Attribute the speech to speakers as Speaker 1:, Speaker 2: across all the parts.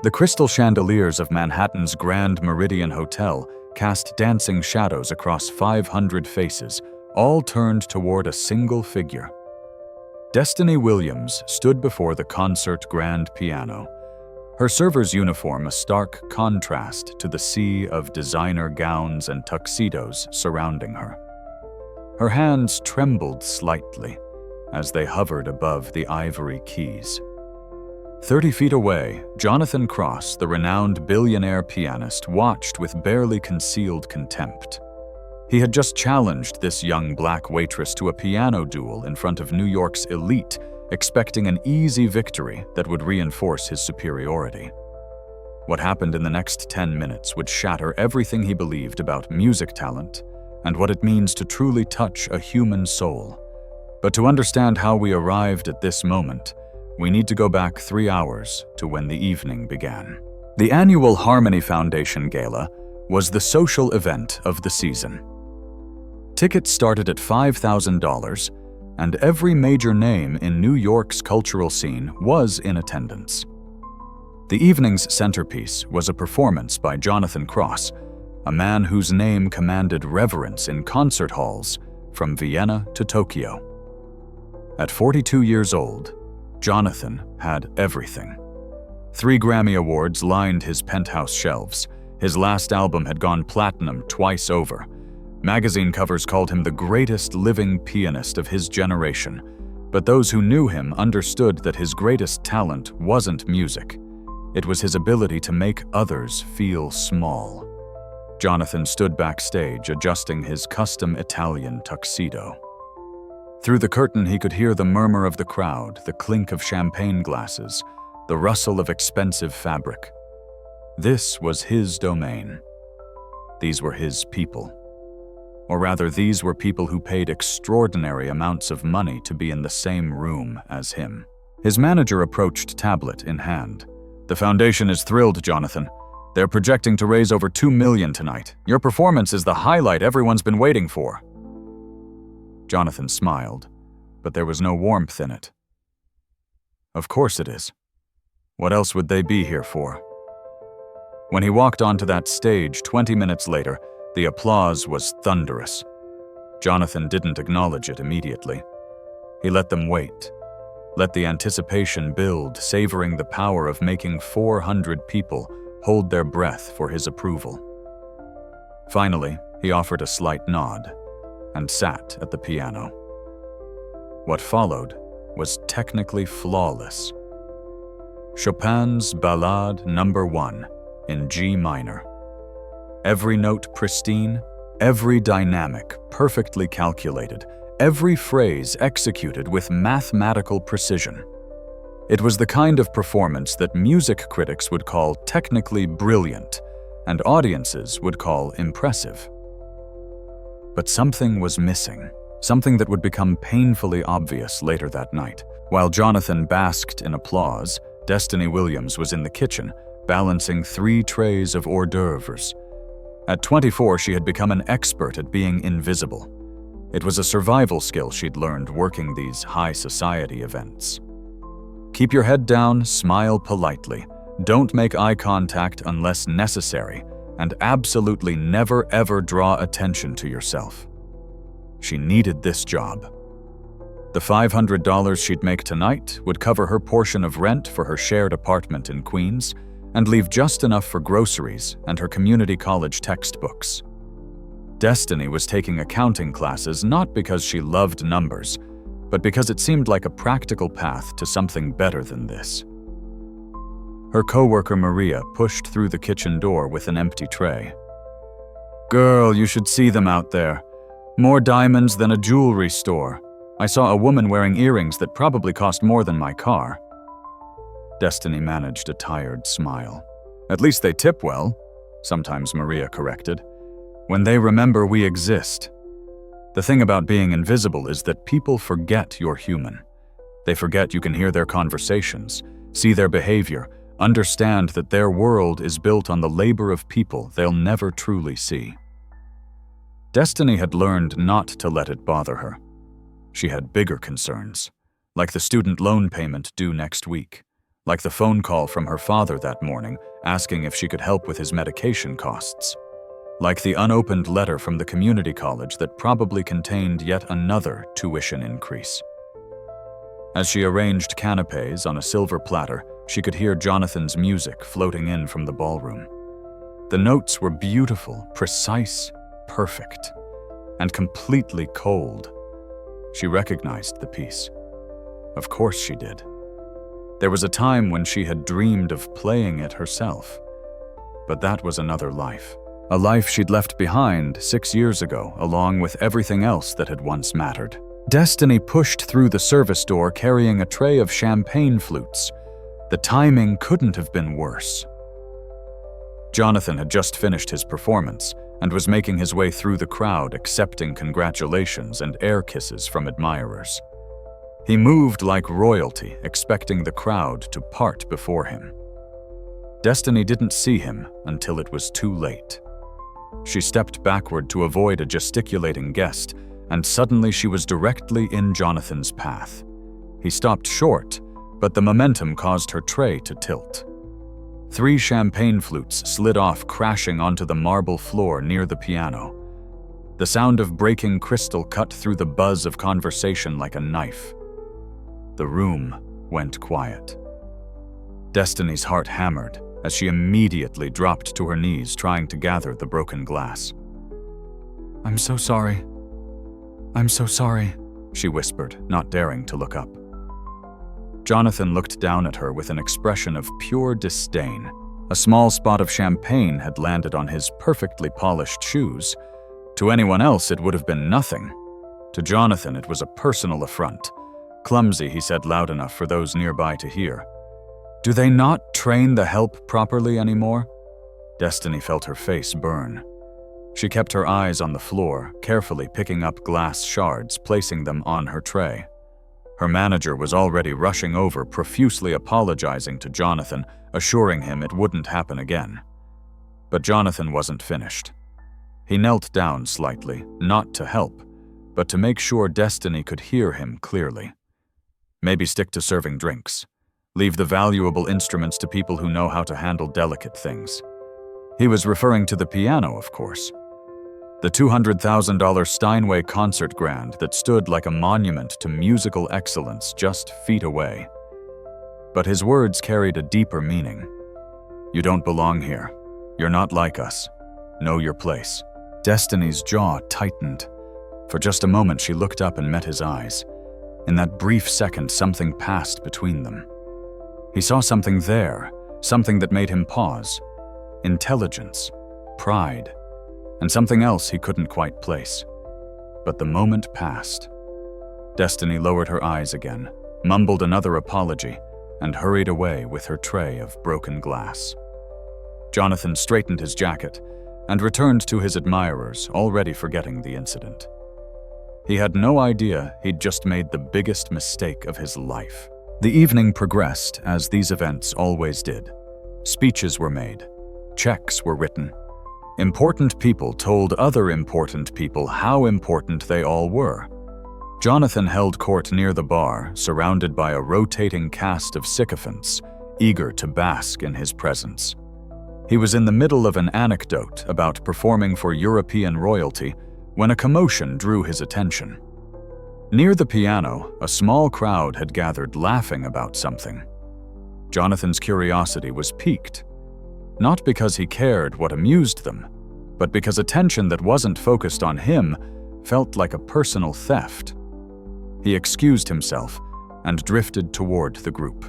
Speaker 1: The crystal chandeliers of Manhattan's Grand Meridian Hotel cast dancing shadows across 500 faces, all turned toward a single figure. Destiny Williams stood before the concert grand piano, her server's uniform a stark contrast to the sea of designer gowns and tuxedos surrounding her. Her hands trembled slightly as they hovered above the ivory keys. 30 feet away, Jonathan Cross, the renowned billionaire pianist, watched with barely concealed contempt. He had just challenged this young black waitress to a piano duel in front of New York's elite, expecting an easy victory that would reinforce his superiority. What happened in the next 10 minutes would shatter everything he believed about music talent and what it means to truly touch a human soul. But to understand how we arrived at this moment, we need to go back 3 hours to when the evening began. The annual Harmony Foundation Gala was the social event of the season. Tickets started at $5,000, and every major name in New York's cultural scene was in attendance. The evening's centerpiece was a performance by Jonathan Cross, a man whose name commanded reverence in concert halls from Vienna to Tokyo. At 42 years old, Jonathan had everything. 3 Grammy Awards lined his penthouse shelves. His last album had gone platinum twice over. Magazine covers called him the greatest living pianist of his generation, but those who knew him understood that his greatest talent wasn't music. It was his ability to make others feel small. Jonathan stood backstage adjusting his custom Italian tuxedo. Through the curtain, he could hear the murmur of the crowd, the clink of champagne glasses, the rustle of expensive fabric. This was his domain. These were his people. Or rather, these were people who paid extraordinary amounts of money to be in the same room as him. His manager approached, tablet in hand. "The foundation is thrilled, Jonathan. They're projecting to raise over $2 million tonight. Your performance is the highlight everyone's been waiting for." Jonathan smiled, but there was no warmth in it. "Of course it is. What else would they be here for?" When he walked onto that stage 20 minutes later, the applause was thunderous. Jonathan didn't acknowledge it immediately. He let them wait, let the anticipation build, savoring the power of making 400 people hold their breath for his approval. Finally, he offered a slight nod and sat at the piano. What followed was technically flawless. Chopin's Ballade No. 1 in G minor. Every note pristine, every dynamic perfectly calculated, every phrase executed with mathematical precision. It was the kind of performance that music critics would call technically brilliant and audiences would call impressive. But something was missing, something that would become painfully obvious later that night. While Jonathan basked in applause, Destiny Williams was in the kitchen, balancing 3 trays of hors d'oeuvres. At 24, she had become an expert at being invisible. It was a survival skill she'd learned working these high society events. Keep your head down, smile politely, don't make eye contact unless necessary, and absolutely never ever draw attention to yourself. She needed this job. The $500 she'd make tonight would cover her portion of rent for her shared apartment in Queens and leave just enough for groceries and her community college textbooks. Destiny was taking accounting classes not because she loved numbers, but because it seemed like a practical path to something better than this. Her coworker Maria pushed through the kitchen door with an empty tray. "Girl, you should see them out there. More diamonds than a jewelry store. I saw a woman wearing earrings that probably cost more than my car." Destiny managed a tired smile. "At least they tip well," sometimes Maria corrected. "When they remember we exist. The thing about being invisible is that people forget you're human. They forget you can hear their conversations, see their behavior, understand that their world is built on the labor of people they'll never truly see." Destiny had learned not to let it bother her. She had bigger concerns, like the student loan payment due next week, like the phone call from her father that morning asking if she could help with his medication costs, like the unopened letter from the community college that probably contained yet another tuition increase. As she arranged canapes on a silver platter, she could hear Jonathan's music floating in from the ballroom. The notes were beautiful, precise, perfect, and completely cold. She recognized the piece. Of course she did. There was a time when she had dreamed of playing it herself. But that was another life. A life she'd left behind 6 years ago, along with everything else that had once mattered. Destiny pushed through the service door carrying a tray of champagne flutes. The timing couldn't have been worse. Jonathan had just finished his performance and was making his way through the crowd accepting congratulations and air kisses from admirers. He moved like royalty, expecting the crowd to part before him. Destiny didn't see him until it was too late. She stepped backward to avoid a gesticulating guest, and suddenly she was directly in Jonathan's path. He stopped short, but the momentum caused her tray to tilt. 3 champagne flutes slid off, crashing onto the marble floor near the piano. The sound of breaking crystal cut through the buzz of conversation like a knife. The room went quiet. Destiny's heart hammered as she immediately dropped to her knees, trying to gather the broken glass. "I'm so sorry. I'm so sorry," she whispered, not daring to look up. Jonathan looked down at her with an expression of pure disdain. A small spot of champagne had landed on his perfectly polished shoes. To anyone else, it would have been nothing. To Jonathan, it was a personal affront. "Clumsy," he said loud enough for those nearby to hear. "Do they not train the help properly anymore?" Destiny felt her face burn. She kept her eyes on the floor, carefully picking up glass shards, placing them on her tray. Her manager was already rushing over, profusely apologizing to Jonathan, assuring him it wouldn't happen again. But Jonathan wasn't finished. He knelt down slightly, not to help, but to make sure Destiny could hear him clearly. Maybe stick to serving drinks. Leave the valuable instruments to people who know how to handle delicate things. He was referring to the piano, of course. The $200,000 Steinway concert grand that stood like a monument to musical excellence just feet away. But his words carried a deeper meaning. "You don't belong here. You're not like us. Know your place." Destiny's jaw tightened. For just a moment, she looked up and met his eyes. In that brief second, something passed between them. He saw something there, something that made him pause. Intelligence, pride, and something else he couldn't quite place. But the moment passed. Destiny lowered her eyes again, mumbled another apology, and hurried away with her tray of broken glass. Jonathan straightened his jacket and returned to his admirers, already forgetting the incident. He had no idea he'd just made the biggest mistake of his life. The evening progressed as these events always did. Speeches were made. Checks were written. Important people told other important people how important they all were. Jonathan held court near the bar, surrounded by a rotating cast of sycophants, eager to bask in his presence. He was in the middle of an anecdote about performing for European royalty when a commotion drew his attention. Near the piano, a small crowd had gathered laughing about something. Jonathan's curiosity was piqued, not because he cared what amused them, but because attention that wasn't focused on him felt like a personal theft. He excused himself and drifted toward the group.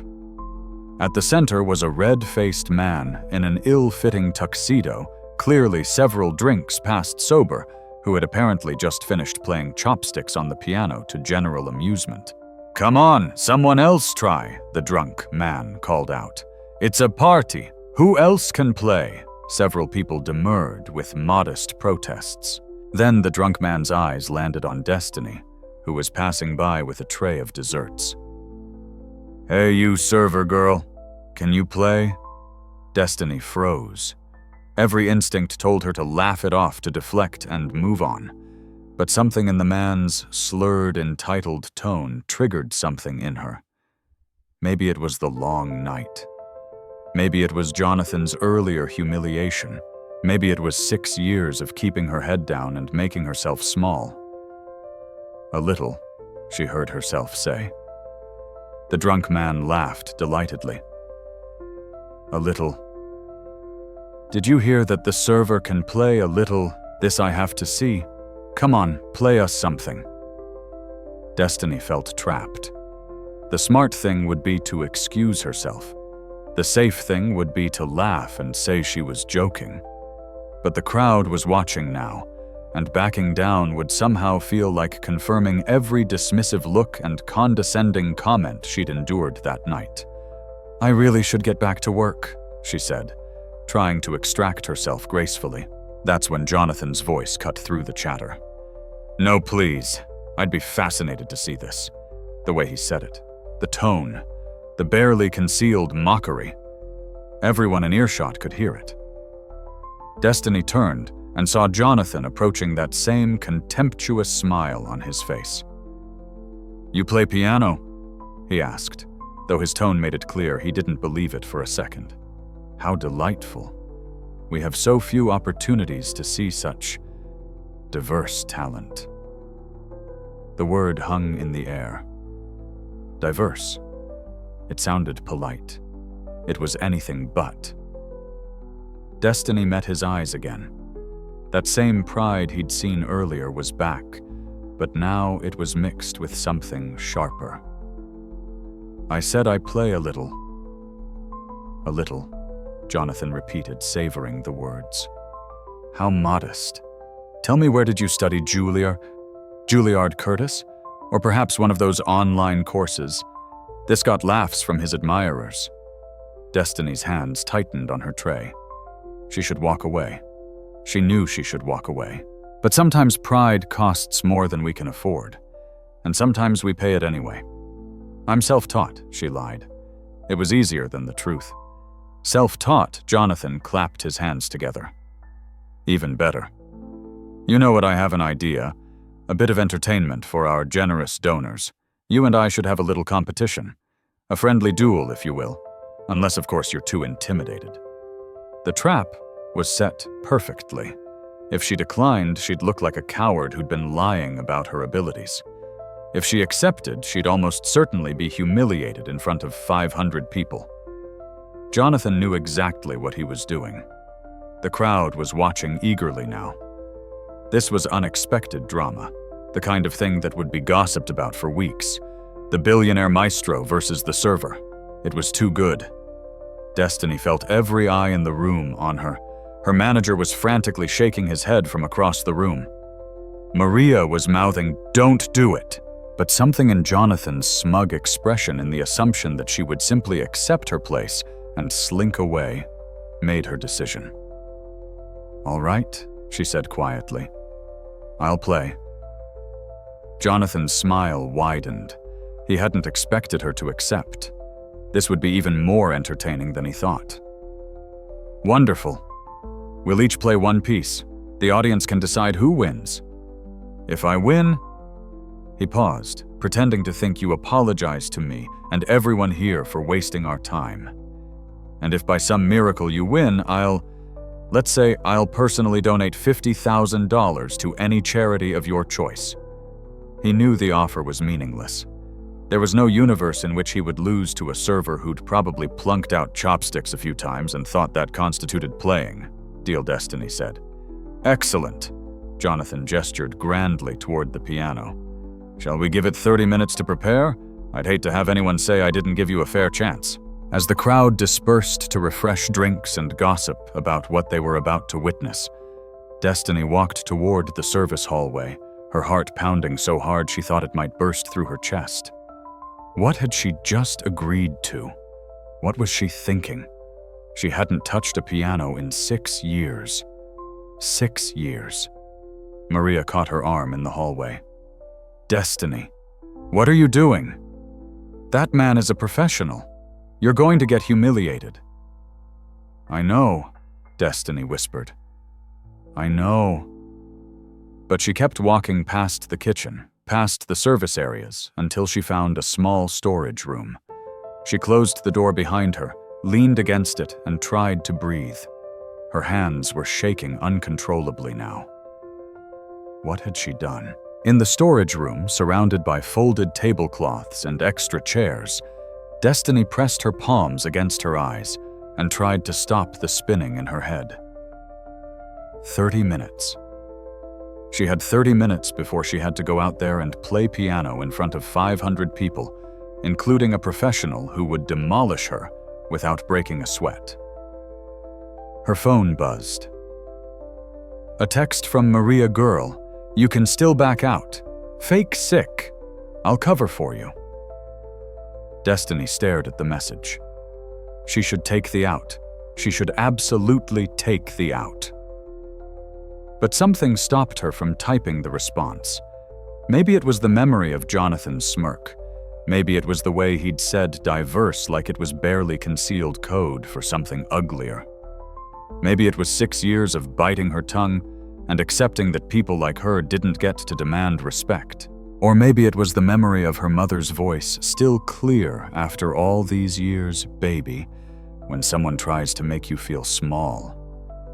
Speaker 1: At the center was a red-faced man in an ill-fitting tuxedo, clearly several drinks past sober, who had apparently just finished playing chopsticks on the piano to general amusement. "Come on, someone else try," the drunk man called out. "It's a party. Who else can play?" Several people demurred with modest protests. Then the drunk man's eyes landed on Destiny, who was passing by with a tray of desserts. "Hey, you server girl, can you play?" Destiny froze. Every instinct told her to laugh it off, to deflect and move on. But something in the man's slurred, entitled tone triggered something in her. Maybe it was the long night. Maybe it was Jonathan's earlier humiliation. Maybe it was 6 years of keeping her head down and making herself small. "A little," she heard herself say. The drunk man laughed delightedly. "A little. Did you hear that the server can play a little 'This I Have to See'? Come on, play us something." Destiny felt trapped. The smart thing would be to excuse herself. The safe thing would be to laugh and say she was joking. But the crowd was watching now, and backing down would somehow feel like confirming every dismissive look and condescending comment she'd endured that night. "I really should get back to work," she said, trying to extract herself gracefully. That's when Jonathan's voice cut through the chatter. "No, please. I'd be fascinated to see this." The way he said it, the tone, the barely concealed mockery. Everyone in earshot could hear it. Destiny turned and saw Jonathan approaching, that same contemptuous smile on his face. "You play piano?" he asked, though his tone made it clear he didn't believe it for a second. How delightful. We have so few opportunities to see such diverse talent. The word hung in the air. Diverse. It sounded polite. It was anything but. Destiny met his eyes again. That same pride he'd seen earlier was back, but now it was mixed with something sharper. "I said I play a little." "A little," Jonathan repeated, savoring the words. How modest. "Tell me, where did you study Juilliard Curtis? Or perhaps one of those online courses?" This got laughs from his admirers. Destiny's hands tightened on her tray. She should walk away. She knew she should walk away. But sometimes pride costs more than we can afford. And sometimes we pay it anyway. "I'm self-taught," she lied. It was easier than the truth. Self-taught, Jonathan clapped his hands together. Even better. "You know what, I have an idea. A bit of entertainment for our generous donors. You and I should have a little competition. A friendly duel, if you will. Unless, of course, you're too intimidated." The trap was set perfectly. If she declined, she'd look like a coward who'd been lying about her abilities. If she accepted, she'd almost certainly be humiliated in front of 500 people. Jonathan knew exactly what he was doing. The crowd was watching eagerly now. This was unexpected drama, the kind of thing that would be gossiped about for weeks. The billionaire maestro versus the server. It was too good. Destiny felt every eye in the room on her. Her manager was frantically shaking his head from across the room. Maria was mouthing, "Don't do it." But something in Jonathan's smug expression, in the assumption that she would simply accept her place and slink away, made her decision. "All right," she said quietly. "I'll play." Jonathan's smile widened. He hadn't expected her to accept. This would be even more entertaining than he thought. "Wonderful. We'll each play one piece. The audience can decide who wins. If I win..." He paused, pretending to think, "You apologize to me and everyone here for wasting our time. And if by some miracle you win, let's say I'll personally donate $50,000 to any charity of your choice." He knew the offer was meaningless. There was no universe in which he would lose to a server who'd probably plunked out chopsticks a few times and thought that constituted playing, Deal Destiny said. "Excellent." Jonathan gestured grandly toward the piano. "Shall we give it 30 minutes to prepare? I'd hate to have anyone say I didn't give you a fair chance." As the crowd dispersed to refresh drinks and gossip about what they were about to witness, Destiny walked toward the service hallway, her heart pounding so hard she thought it might burst through her chest. What had she just agreed to? What was she thinking? She hadn't touched a piano in 6 years. 6 years. Maria caught her arm in the hallway. "Destiny, what are you doing? That man is a professional. You're going to get humiliated." "I know," Destiny whispered. "I know." But she kept walking past the kitchen, past the service areas, until she found a small storage room. She closed the door behind her, leaned against it, and tried to breathe. Her hands were shaking uncontrollably now. What had she done? In the storage room, surrounded by folded tablecloths and extra chairs, Destiny pressed her palms against her eyes and tried to stop the spinning in her head. 30 minutes. She had 30 minutes before she had to go out there and play piano in front of 500 people, including a professional who would demolish her without breaking a sweat. Her phone buzzed. A text from Maria Girl. "You can still back out. Fake sick. I'll cover for you." Destiny stared at the message. She should take the out. She should absolutely take the out. But something stopped her from typing the response. Maybe it was the memory of Jonathan's smirk. Maybe it was the way he'd said diverse like it was barely concealed code for something uglier. Maybe it was 6 years of biting her tongue and accepting that people like her didn't get to demand respect. Or maybe it was the memory of her mother's voice, still clear after all these years, "Baby, when someone tries to make you feel small,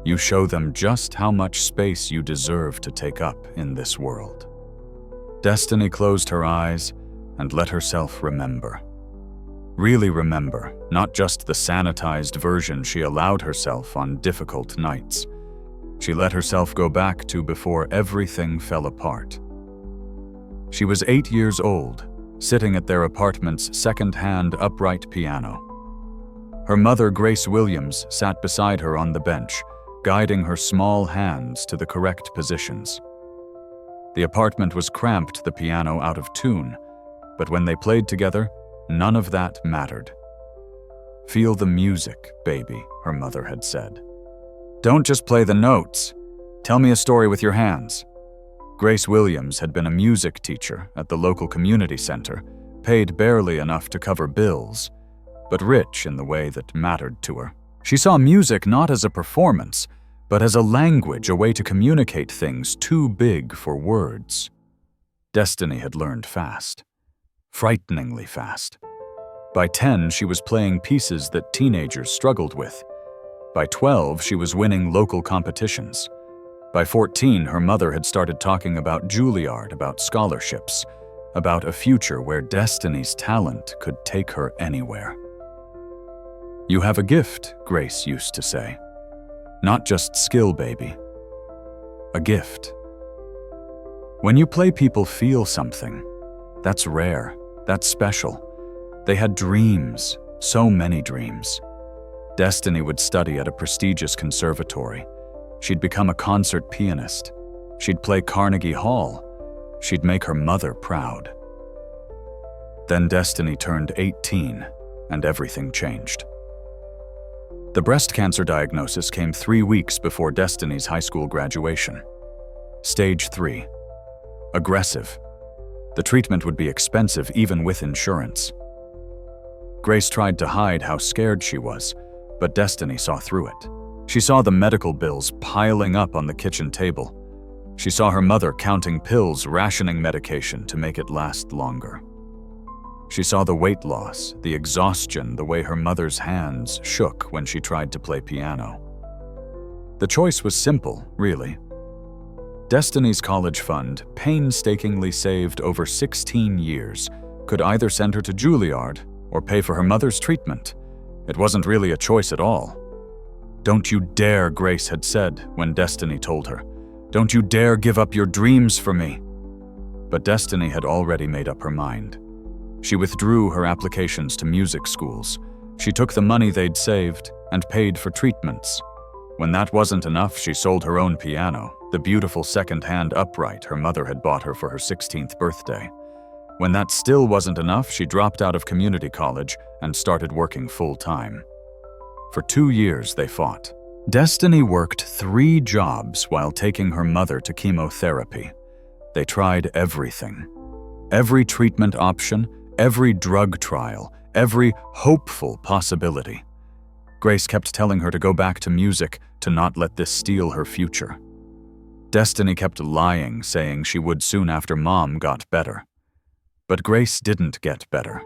Speaker 1: you show them just how much space you deserve to take up in this world." Destiny closed her eyes and let herself remember. Really remember, not just the sanitized version she allowed herself on difficult nights. She let herself go back to before everything fell apart. She was 8 years old, sitting at their apartment's second-hand upright piano. Her mother, Grace Williams, sat beside her on the bench, guiding her small hands to the correct positions. The apartment was cramped, the piano out of tune, but when they played together, none of that mattered. "Feel the music, baby," her mother had said. "Don't just play the notes. Tell me a story with your hands." Grace Williams had been a music teacher at the local community center, paid barely enough to cover bills, but rich in the way that mattered to her. She saw music not as a performance, but as a language, a way to communicate things too big for words. Destiny had learned fast. Frighteningly fast. By 10, she was playing pieces that teenagers struggled with. By 12, she was winning local competitions. By 14, her mother had started talking about Juilliard, about scholarships, about a future where Destiny's talent could take her anywhere. "You have a gift," Grace used to say. "Not just skill, baby. A gift." When you play, people feel something. That's rare. That's special. They had dreams, so many dreams. Destiny would study at a prestigious conservatory. She'd become a concert pianist. She'd play Carnegie Hall. She'd make her mother proud. Then Destiny turned 18, and everything changed. The breast cancer diagnosis came 3 weeks before Destiny's high school graduation. Stage 3. Aggressive. The treatment would be expensive even with insurance. Grace tried to hide how scared she was, but Destiny saw through it. She saw the medical bills piling up on the kitchen table. She saw her mother counting pills, rationing medication to make it last longer. She saw the weight loss, the exhaustion, the way her mother's hands shook when she tried to play piano. The choice was simple, really. Destiny's college fund, painstakingly saved over 16 years, could either send her to Juilliard or pay for her mother's treatment. It wasn't really a choice at all. "Don't you dare," Grace had said when Destiny told her. "Don't you dare give up your dreams for me." But Destiny had already made up her mind. She withdrew her applications to music schools. She took the money they'd saved and paid for treatments. When that wasn't enough, she sold her own piano, the beautiful second-hand upright her mother had bought her for her 16th birthday. When that still wasn't enough, she dropped out of community college and started working full-time. For 2 years, they fought. Destiny worked 3 jobs while taking her mother to chemotherapy. They tried everything. Every treatment option, every drug trial, every hopeful possibility. Grace kept telling her to go back to music, to not let this steal her future. Destiny kept lying, saying she would soon after Mom got better. But Grace didn't get better.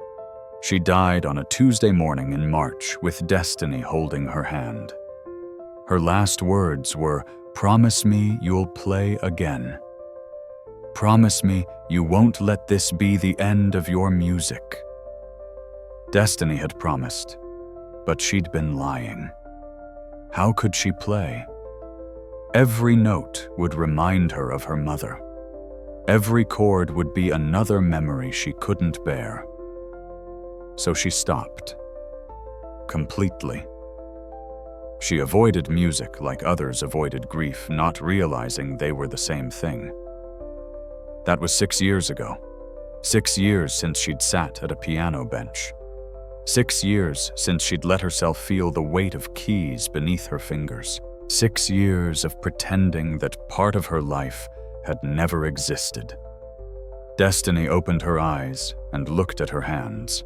Speaker 1: She died on a Tuesday morning in March with destiny holding her hand. Her last words were, "Promise me you'll play again. Promise me you won't let this be the end of your music." Destiny had promised, but she'd been lying. How could she play? Every note would remind her of her mother. Every chord would be another memory she couldn't bear. So she stopped. Completely. She avoided music like others avoided grief, not realizing they were the same thing. That was 6 years ago. 6 years since she'd sat at a piano bench. 6 years since she'd let herself feel the weight of keys beneath her fingers. 6 years of pretending that part of her life had never existed. Destiny opened her eyes and looked at her hands.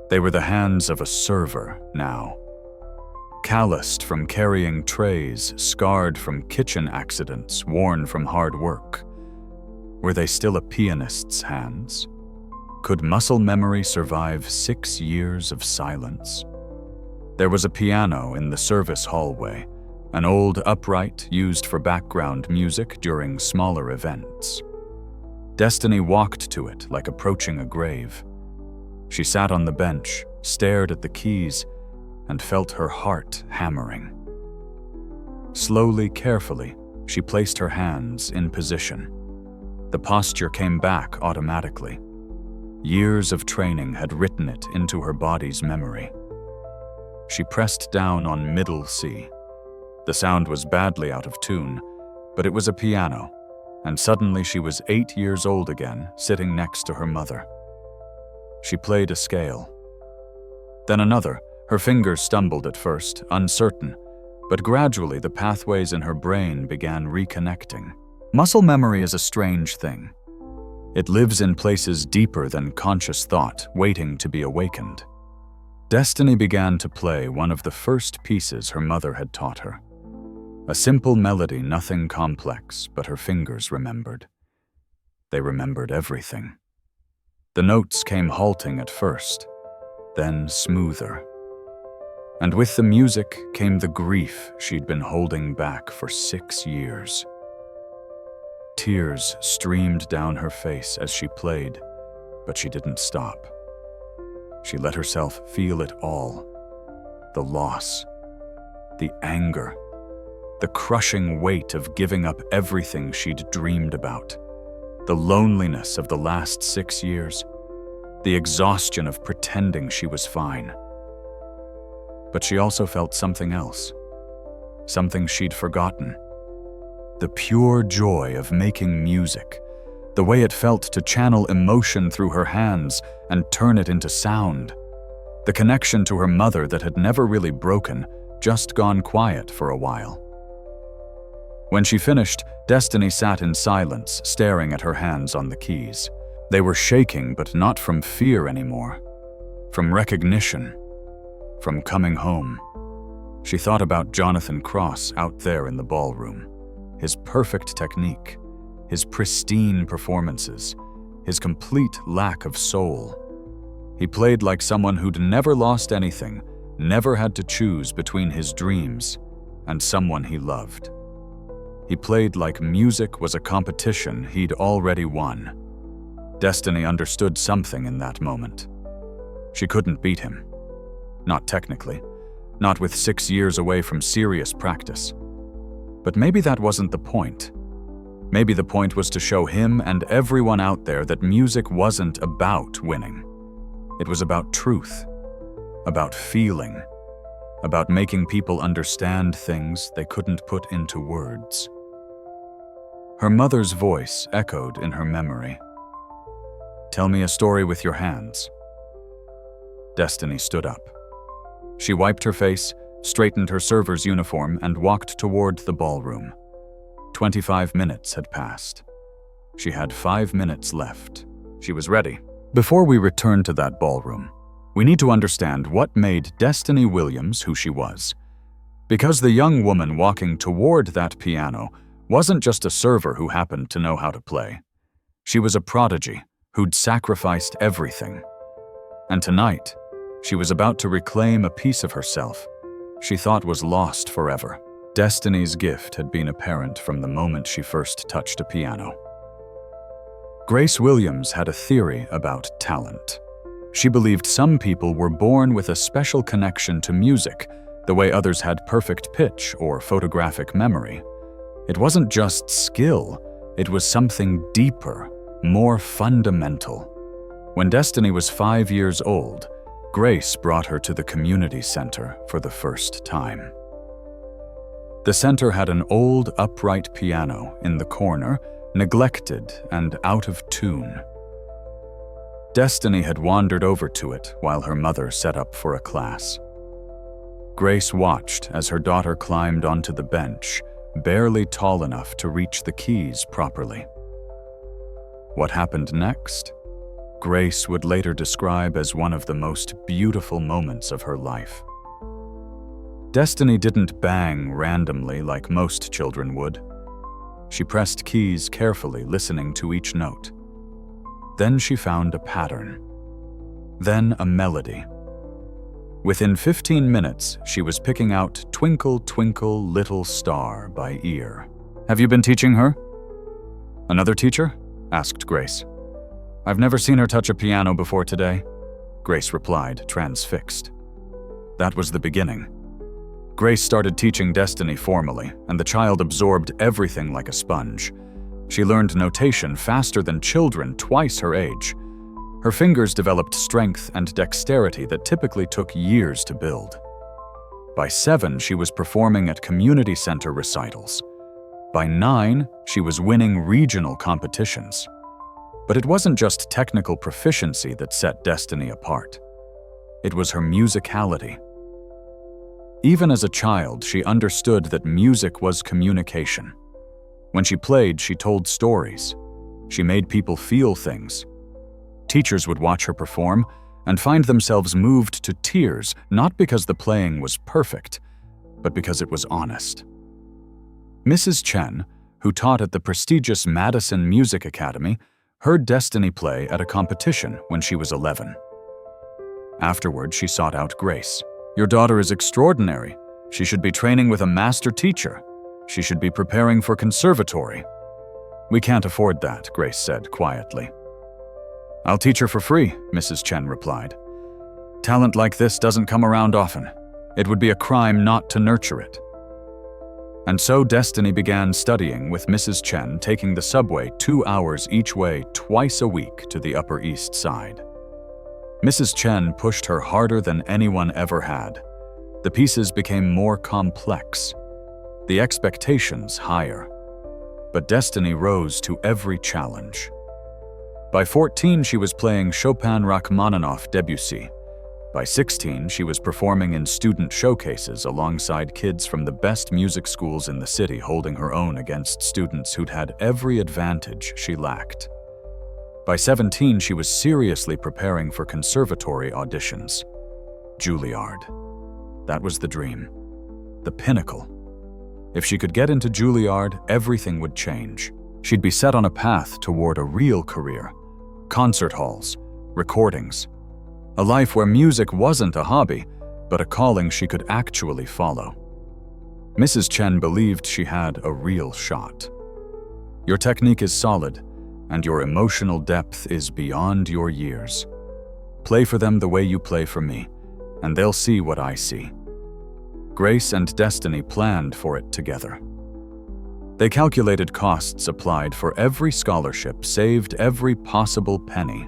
Speaker 1: They were the hands of a server now. Calloused from carrying trays, scarred from kitchen accidents, worn from hard work. Were they still a pianist's hands? Could muscle memory survive 6 years of silence? There was a piano in the service hallway, an old upright used for background music during smaller events. Destiny walked to it like approaching a grave. She sat on the bench, stared at the keys, and felt her heart hammering. Slowly, carefully, she placed her hands in position. The posture came back automatically. Years of training had written it into her body's memory. She pressed down on middle C. The sound was badly out of tune, but it was a piano, and suddenly she was 8 years old again, sitting next to her mother. She played a scale. Then another. Her fingers stumbled at first, uncertain, but gradually the pathways in her brain began reconnecting. Muscle memory is a strange thing. It lives in places deeper than conscious thought, waiting to be awakened. Destiny began to play one of the first pieces her mother had taught her. A simple melody, nothing complex, but her fingers remembered. They remembered everything. The notes came halting at first, then smoother. And with the music came the grief she'd been holding back for 6 years. Tears streamed down her face as she played, but she didn't stop. She let herself feel it all. The loss, the anger, the crushing weight of giving up everything she'd dreamed about, the loneliness of the last 6 years, the exhaustion of pretending she was fine. But she also felt something else, something she'd forgotten. The pure joy of making music, the way it felt to channel emotion through her hands and turn it into sound. The connection to her mother that had never really broken, just gone quiet for a while. When she finished, Destiny sat in silence, staring at her hands on the keys. They were shaking, but not from fear anymore, from recognition. From coming home. She thought about Jonathan Cross out there in the ballroom, his perfect technique, his pristine performances, his complete lack of soul. He played like someone who'd never lost anything, never had to choose between his dreams and someone he loved. He played like music was a competition he'd already won. Destiny understood something in that moment. She couldn't beat him. Not technically, not with 6 years away from serious practice. But maybe that wasn't the point. Maybe the point was to show him and everyone out there that music wasn't about winning. It was about truth, about feeling, about making people understand things they couldn't put into words. Her mother's voice echoed in her memory. "Tell me a story with your hands." Destiny stood up. She wiped her face, straightened her server's uniform, and walked toward the ballroom. 25 minutes had passed. She had 5 minutes left. She was ready. Before we return to that ballroom, we need to understand what made Destiny Williams who she was. Because the young woman walking toward that piano wasn't just a server who happened to know how to play. She was a prodigy who'd sacrificed everything. And tonight, she was about to reclaim a piece of herself she thought was lost forever. Destiny's gift had been apparent from the moment she first touched a piano. Grace Williams had a theory about talent. She believed some people were born with a special connection to music, the way others had perfect pitch or photographic memory. It wasn't just skill, it was something deeper, more fundamental. When Destiny was 5 years old, Grace brought her to the community center for the first time. The center had an old upright piano in the corner, neglected and out of tune. Destiny had wandered over to it while her mother set up for a class. Grace watched as her daughter climbed onto the bench, barely tall enough to reach the keys properly. What happened next? Grace would later describe as one of the most beautiful moments of her life. Destiny didn't bang randomly like most children would. She pressed keys carefully, listening to each note. Then she found a pattern. Then a melody. Within 15 minutes, she was picking out Twinkle, Twinkle, Little Star by ear. Have you been teaching her? Another teacher? Asked Grace. I've never seen her touch a piano before today, Grace replied, transfixed. That was the beginning. Grace started teaching Destiny formally, and the child absorbed everything like a sponge. She learned notation faster than children twice her age. Her fingers developed strength and dexterity that typically took years to build. By 7, she was performing at community center recitals. By 9, she was winning regional competitions. But it wasn't just technical proficiency that set Destiny apart. It was her musicality. Even as a child, she understood that music was communication. When she played, she told stories. She made people feel things. Teachers would watch her perform and find themselves moved to tears, not because the playing was perfect, but because it was honest. Mrs. Chen, who taught at the prestigious Madison Music Academy, heard Destiny play at a competition when she was 11. Afterward, she sought out Grace. Your daughter is extraordinary. She should be training with a master teacher. She should be preparing for conservatory. We can't afford that, Grace said quietly. I'll teach her for free, Mrs. Chen replied. Talent like this doesn't come around often. It would be a crime not to nurture it. And so Destiny began studying with Mrs. Chen, taking the subway 2 hours each way twice a week to the Upper East Side. Mrs. Chen pushed her harder than anyone ever had. The pieces became more complex, the expectations higher. But Destiny rose to every challenge. By 14, she was playing Chopin Rachmaninoff Debussy. By 16, she was performing in student showcases alongside kids from the best music schools in the city, holding her own against students who'd had every advantage she lacked. By 17, she was seriously preparing for conservatory auditions. Juilliard. That was the dream. The pinnacle. If she could get into Juilliard, everything would change. She'd be set on a path toward a real career. Concert halls, recordings. A life where music wasn't a hobby, but a calling she could actually follow. Mrs. Chen believed she had a real shot. Your technique is solid, and your emotional depth is beyond your years. Play for them the way you play for me, and they'll see what I see. Grace and Destiny planned for it together. They calculated costs applied for every scholarship, saved every possible penny.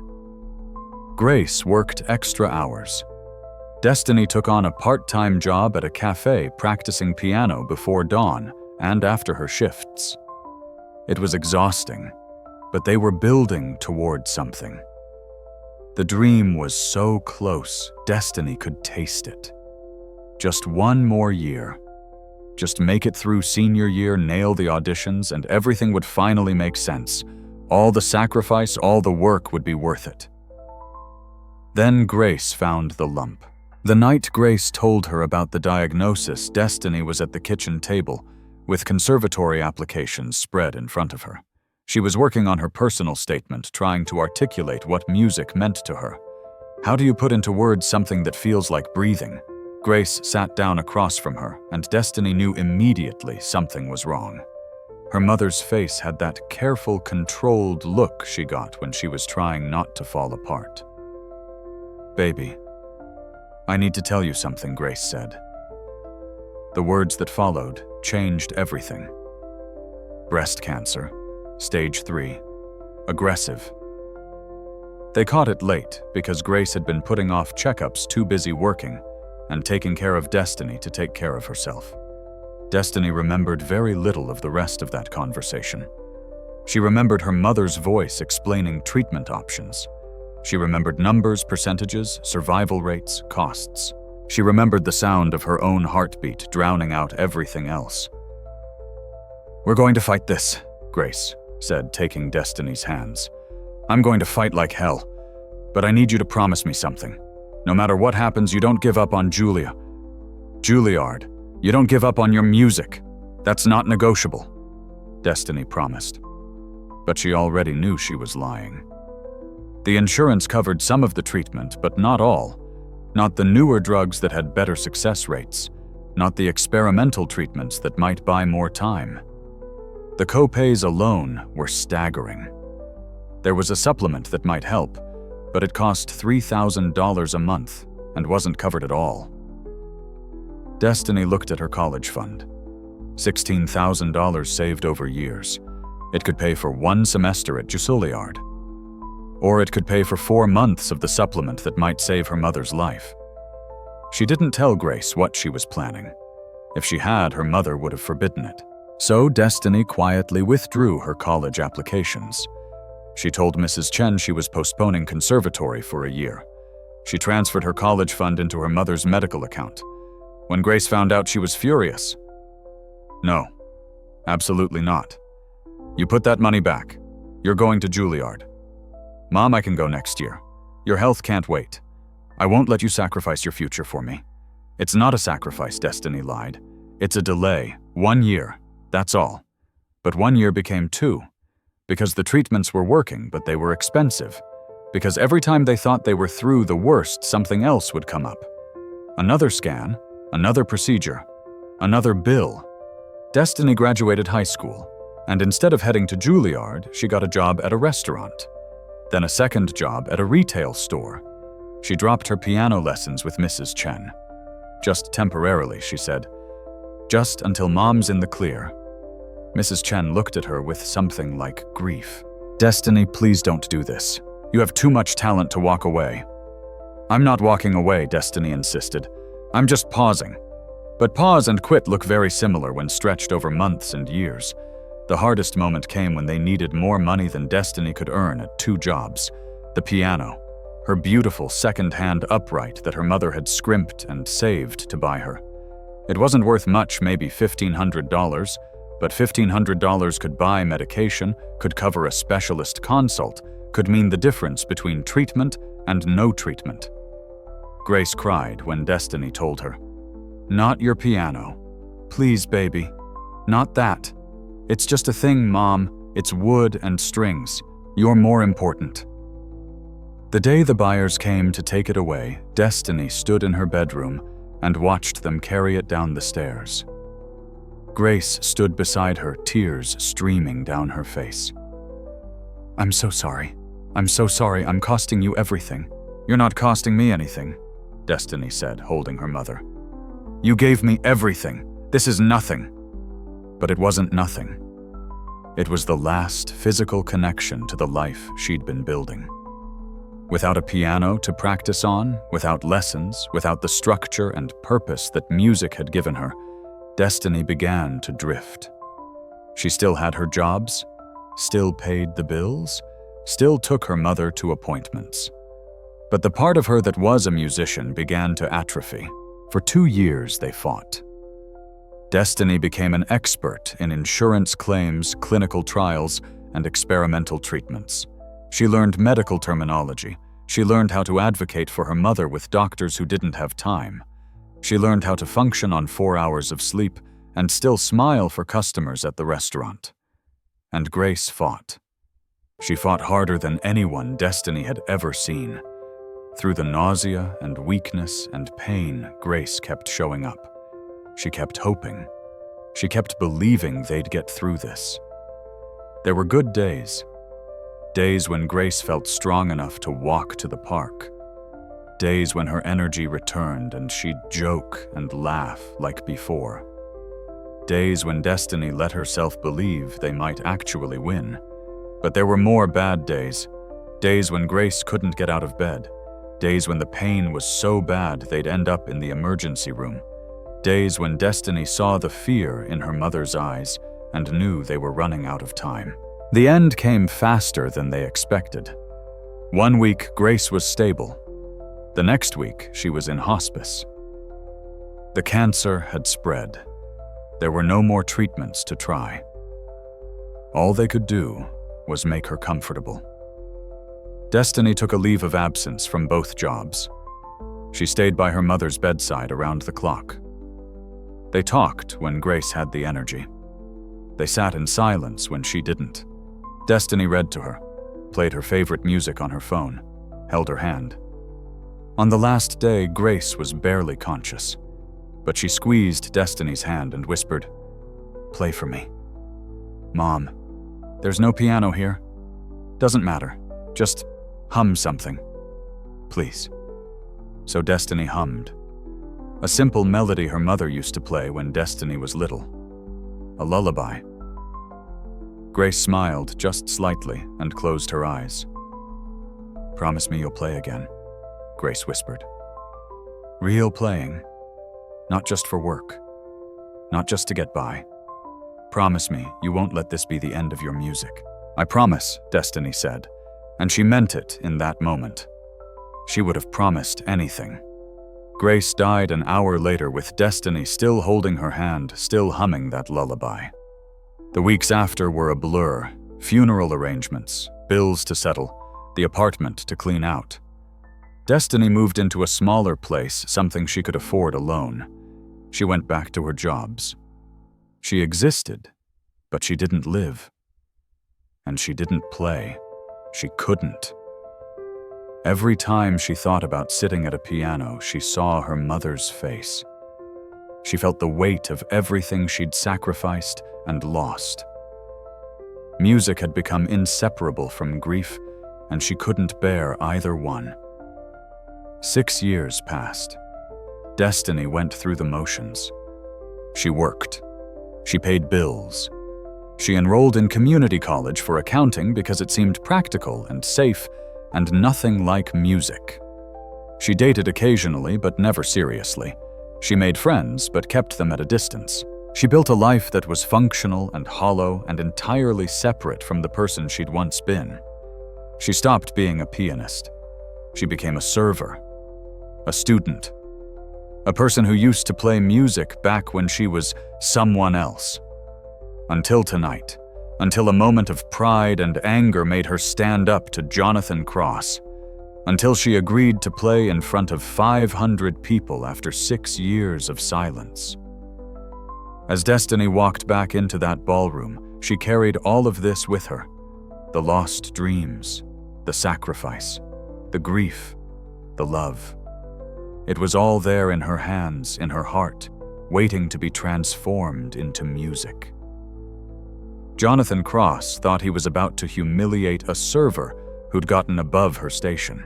Speaker 1: Grace worked extra hours. Destiny took on a part-time job at a cafe practicing piano before dawn and after her shifts. It was exhausting, but they were building toward something. The dream was so close, Destiny could taste it. Just one more year. Just make it through senior year, nail the auditions, and everything would finally make sense. All the sacrifice, all the work would be worth it. Then Grace found the lump. The night Grace told her about the diagnosis, Destiny was at the kitchen table, with conservatory applications spread in front of her. She was working on her personal statement, trying to articulate what music meant to her. How do you put into words something that feels like breathing? Grace sat down across from her, and Destiny knew immediately something was wrong. Her mother's face had that careful, controlled look she got when she was trying not to fall apart. "Baby, I need to tell you something," Grace said. The words that followed changed everything. Breast cancer, stage 3, aggressive. They caught it late because Grace had been putting off checkups, too busy working and taking care of Destiny to take care of herself. Destiny remembered very little of the rest of that conversation. She remembered her mother's voice explaining treatment options. She remembered numbers, percentages, survival rates, costs. She remembered the sound of her own heartbeat drowning out everything else. "We're going to fight this," Grace said, taking Destiny's hands. "I'm going to fight like hell, but I need you to promise me something. No matter what happens, you don't give up on Juilliard. You don't give up on your music. That's not negotiable," Destiny promised. But she already knew she was lying. The insurance covered some of the treatment, but not all. Not the newer drugs that had better success rates. Not the experimental treatments that might buy more time. The co-pays alone were staggering. There was a supplement that might help, but it cost $3,000 a month and wasn't covered at all. Destiny looked at her college fund. $16,000 saved over years. It could pay for 1 semester at Juilliard. Or it could pay for 4 months of the supplement that might save her mother's life. She didn't tell Grace what she was planning. If she had, her mother would have forbidden it. So Destiny quietly withdrew her college applications. She told Mrs. Chen she was postponing conservatory for a year. She transferred her college fund into her mother's medical account. When Grace found out, she was furious. "No, absolutely not. You put that money back. You're going to Juilliard." "Mom, I can go next year. Your health can't wait. I won't let you sacrifice your future for me." "It's not a sacrifice," Destiny lied. "It's a delay. 1 year. That's all." But 1 year became 2. Because the treatments were working, but they were expensive. Because every time they thought they were through the worst, something else would come up. Another scan, another procedure, another bill. Destiny graduated high school, and instead of heading to Juilliard, she got a job at a restaurant. Then a second job at a retail store. She dropped her piano lessons with Mrs. Chen. "Just temporarily," she said. "Just until Mom's in the clear." Mrs. Chen looked at her with something like grief. "Destiny, please don't do this. You have too much talent to walk away." "I'm not walking away," Destiny insisted. "I'm just pausing." But pause and quit look very similar when stretched over months and years. The hardest moment came when they needed more money than Destiny could earn at 2 jobs. The piano, her beautiful second-hand upright that her mother had scrimped and saved to buy her. It wasn't worth much, maybe $1,500, but $1,500 could buy medication, could cover a specialist consult, could mean the difference between treatment and no treatment. Grace cried when Destiny told her, "Not your piano. Please, baby. Not that. It's just a thing, Mom. It's wood and strings. You're more important." The day the buyers came to take it away, Destiny stood in her bedroom and watched them carry it down the stairs. Grace stood beside her, tears streaming down her face. "I'm so sorry. I'm so sorry. I'm costing you everything." "You're not costing me anything," Destiny said, holding her mother. "You gave me everything. This is nothing." But it wasn't nothing. It was the last physical connection to the life she'd been building. Without a piano to practice on, without lessons, without the structure and purpose that music had given her, Destiny began to drift. She still had her jobs, still paid the bills, still took her mother to appointments. But the part of her that was a musician began to atrophy. For 2 years they fought. Destiny became an expert in insurance claims, clinical trials, and experimental treatments. She learned medical terminology. She learned how to advocate for her mother with doctors who didn't have time. She learned how to function on 4 hours of sleep and still smile for customers at the restaurant. And Grace fought. She fought harder than anyone Destiny had ever seen. Through the nausea and weakness and pain, Grace kept showing up. She kept hoping. She kept believing they'd get through this. There were good days. Days when Grace felt strong enough to walk to the park. Days when her energy returned and she'd joke and laugh like before. Days when Destiny let herself believe they might actually win. But there were more bad days. Days when Grace couldn't get out of bed. Days when the pain was so bad they'd end up in the emergency room. Days when Destiny saw the fear in her mother's eyes and knew they were running out of time. The end came faster than they expected. One week, Grace was stable. The next week, she was in hospice. The cancer had spread. There were no more treatments to try. All they could do was make her comfortable. Destiny took a leave of absence from both jobs. She stayed by her mother's bedside around the clock. They talked when Grace had the energy. They sat in silence when she didn't. Destiny read to her, played her favorite music on her phone, held her hand. On the last day, Grace was barely conscious, but she squeezed Destiny's hand and whispered, "Play for me." "Mom, there's no piano here. Doesn't matter. Just hum something, please." So Destiny hummed. A simple melody her mother used to play when Destiny was little. A lullaby. Grace smiled just slightly and closed her eyes. "Promise me you'll play again," Grace whispered. "Real playing. Not just for work. Not just to get by. Promise me you won't let this be the end of your music." "I promise," Destiny said, and she meant it in that moment. She would have promised anything. Grace died an hour later with Destiny still holding her hand, still humming that lullaby. The weeks after were a blur. Funeral arrangements, bills to settle, the apartment to clean out. Destiny moved into a smaller place, something she could afford alone. She went back to her jobs. She existed, but she didn't live. And she didn't play. She couldn't. Every time she thought about sitting at a piano, she saw her mother's face. She felt the weight of everything she'd sacrificed and lost. Music had become inseparable from grief, and she couldn't bear either one. 6 years passed. Destiny went through the motions. She worked. She paid bills. She enrolled in community college for accounting because it seemed practical and safe and nothing like music. She dated occasionally but never seriously. She made friends but kept them at a distance. She built a life that was functional and hollow and entirely separate from the person she'd once been. She stopped being a pianist. She became a server, a student, a person who used to play music back when she was someone else. Until tonight, until a moment of pride and anger made her stand up to Jonathan Cross, until she agreed to play in front of 500 people after 6 years of silence. As Destiny walked back into that ballroom, she carried all of this with her: the lost dreams, the sacrifice, the grief, the love. It was all there in her hands, in her heart, waiting to be transformed into music. Jonathan Cross thought he was about to humiliate a server who'd gotten above her station.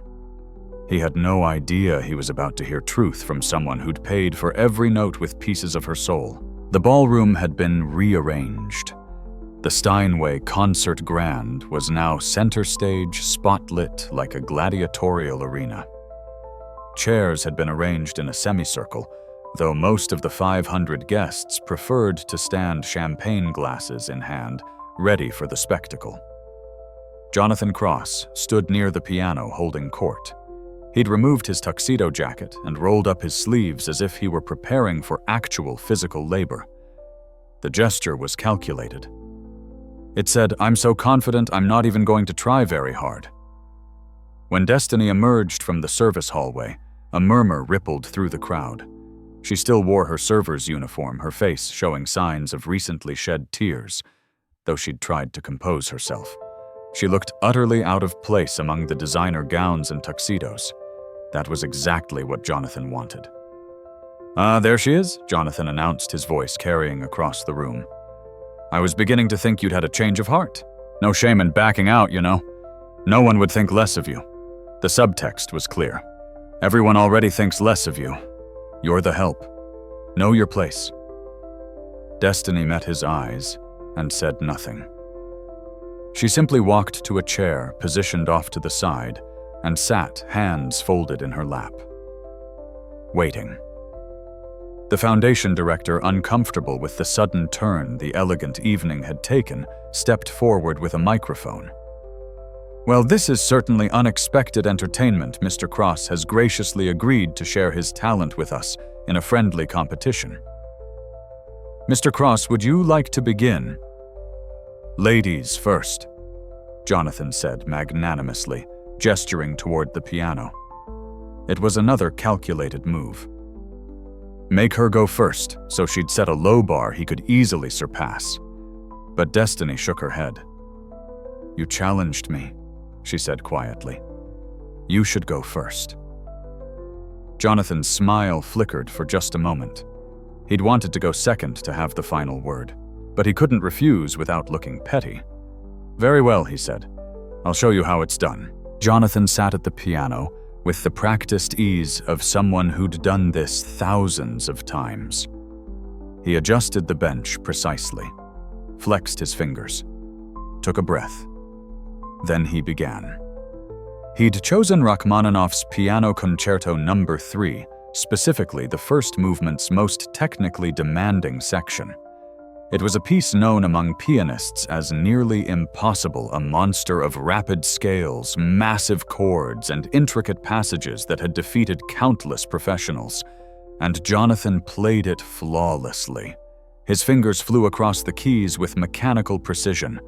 Speaker 1: He had no idea he was about to hear truth from someone who'd paid for every note with pieces of her soul. The ballroom had been rearranged. The Steinway Concert Grand was now center stage, spotlit like a gladiatorial arena. Chairs had been arranged in a semicircle, though most of the 500 guests preferred to stand champagne glasses in hand, ready for the spectacle. Jonathan Cross stood near the piano holding court. He'd removed his tuxedo jacket and rolled up his sleeves as if he were preparing for actual physical labor. The gesture was calculated. It said, "I'm so confident I'm not even going to try very hard." When Destiny emerged from the service hallway, a murmur rippled through the crowd. She still wore her server's uniform, her face showing signs of recently shed tears, though she'd tried to compose herself. She looked utterly out of place among the designer gowns and tuxedos. That was exactly what Jonathan wanted. "Ah, there she is," Jonathan announced, his voice carrying across the room. "I was beginning to think you'd had a change of heart. No shame in backing out, you know. No one would think less of you." The subtext was clear. Everyone already thinks less of you. You're the help. Know your place. Destiny met his eyes and said nothing. She simply walked to a chair positioned off to the side and sat, hands folded in her lap. Waiting. The foundation director, uncomfortable with the sudden turn the elegant evening had taken, stepped forward with a microphone. "Well, this is certainly unexpected entertainment. Mr. Cross has graciously agreed to share his talent with us in a friendly competition. Mr. Cross, would you like to begin?" "Ladies first," Jonathan said magnanimously, gesturing toward the piano. It was another calculated move. Make her go first, so she'd set a low bar he could easily surpass. But Destiny shook her head. "You challenged me," she said quietly. "You should go first." Jonathan's smile flickered for just a moment. He'd wanted to go second to have the final word, but he couldn't refuse without looking petty. "Very well," he said. "I'll show you how it's done." Jonathan sat at the piano with the practiced ease of someone who'd done this thousands of times. He adjusted the bench precisely, flexed his fingers, took a breath. Then he began. He'd chosen Rachmaninoff's Piano Concerto No. 3, specifically the first movement's most technically demanding section. It was a piece known among pianists as nearly impossible, a monster of rapid scales, massive chords, and intricate passages that had defeated countless professionals. And Jonathan played it flawlessly. His fingers flew across the keys with mechanical precision.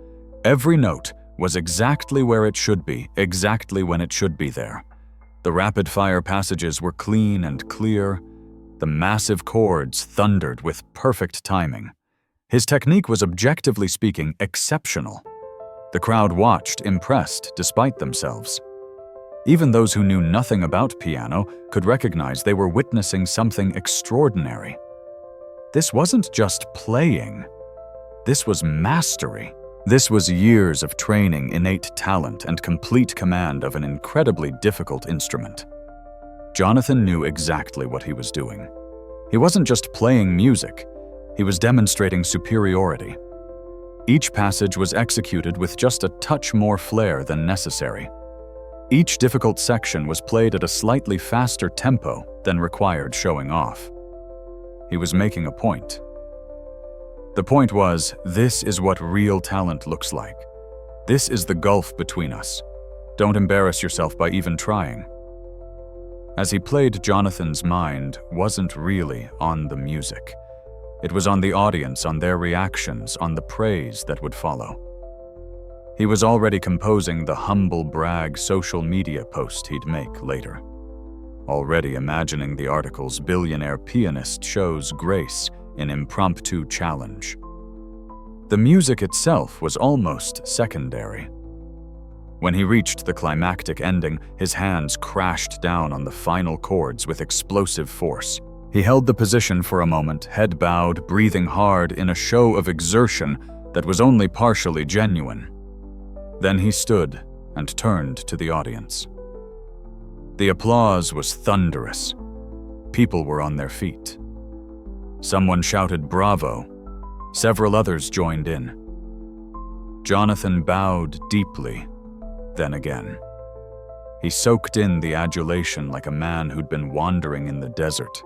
Speaker 1: Every note was exactly where it should be, exactly when it should be there. The rapid-fire passages were clean and clear. The massive chords thundered with perfect timing. His technique was, objectively speaking, exceptional. The crowd watched, impressed, despite themselves. Even those who knew nothing about piano could recognize they were witnessing something extraordinary. This wasn't just playing. This was mastery. This was years of training, innate talent, and complete command of an incredibly difficult instrument. Jonathan knew exactly what he was doing. He wasn't just playing music. He was demonstrating superiority. Each passage was executed with just a touch more flair than necessary. Each difficult section was played at a slightly faster tempo than required showing off. He was making a point. The point was, this is what real talent looks like. This is the gulf between us. Don't embarrass yourself by even trying. As he played, Jonathan's mind wasn't really on the music. It was on the audience, on their reactions, on the praise that would follow. He was already composing the humble brag social media post he'd make later. Already imagining the article's billionaire pianist shows grace in impromptu challenge. The music itself was almost secondary. When he reached the climactic ending, his hands crashed down on the final chords with explosive force. He held the position for a moment, head bowed, breathing hard in a show of exertion that was only partially genuine. Then he stood and turned to the audience. The applause was thunderous. People were on their feet. Someone shouted "Bravo." Several others joined in. Jonathan bowed deeply, then again. He soaked in the adulation like a man who'd been wandering in the desert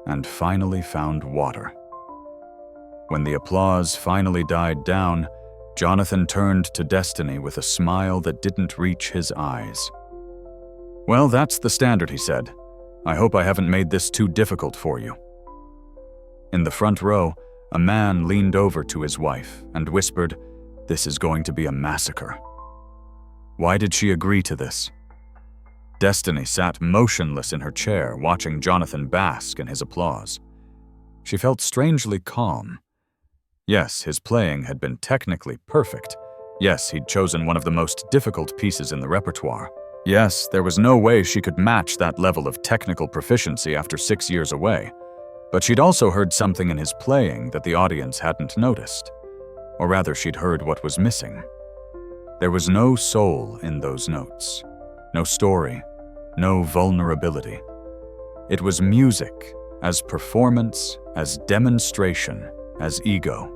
Speaker 1: and finally found water. When the applause finally died down, Jonathan turned to Destiny with a smile that didn't reach his eyes. "Well, that's the standard," he said. "I hope I haven't made this too difficult for you." In the front row, a man leaned over to his wife and whispered, "This is going to be a massacre." Why did she agree to this? Destiny sat motionless in her chair, watching Jonathan bask in his applause. She felt strangely calm. Yes, his playing had been technically perfect. Yes, he'd chosen one of the most difficult pieces in the repertoire. Yes, there was no way she could match that level of technical proficiency after 6 years away, but she'd also heard something in his playing that the audience hadn't noticed. Or rather, she'd heard what was missing. There was no soul in those notes, no story, no vulnerability. It was music, as performance, as demonstration, as ego.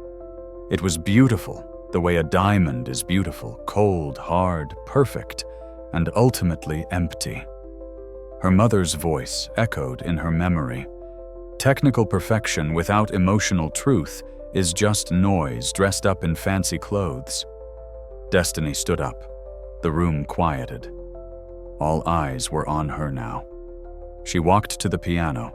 Speaker 1: It was beautiful, the way a diamond is beautiful, cold, hard, perfect, and ultimately empty. Her mother's voice echoed in her memory. Technical perfection without emotional truth is just noise dressed up in fancy clothes. Destiny stood up. The room quieted. All eyes were on her now. She walked to the piano,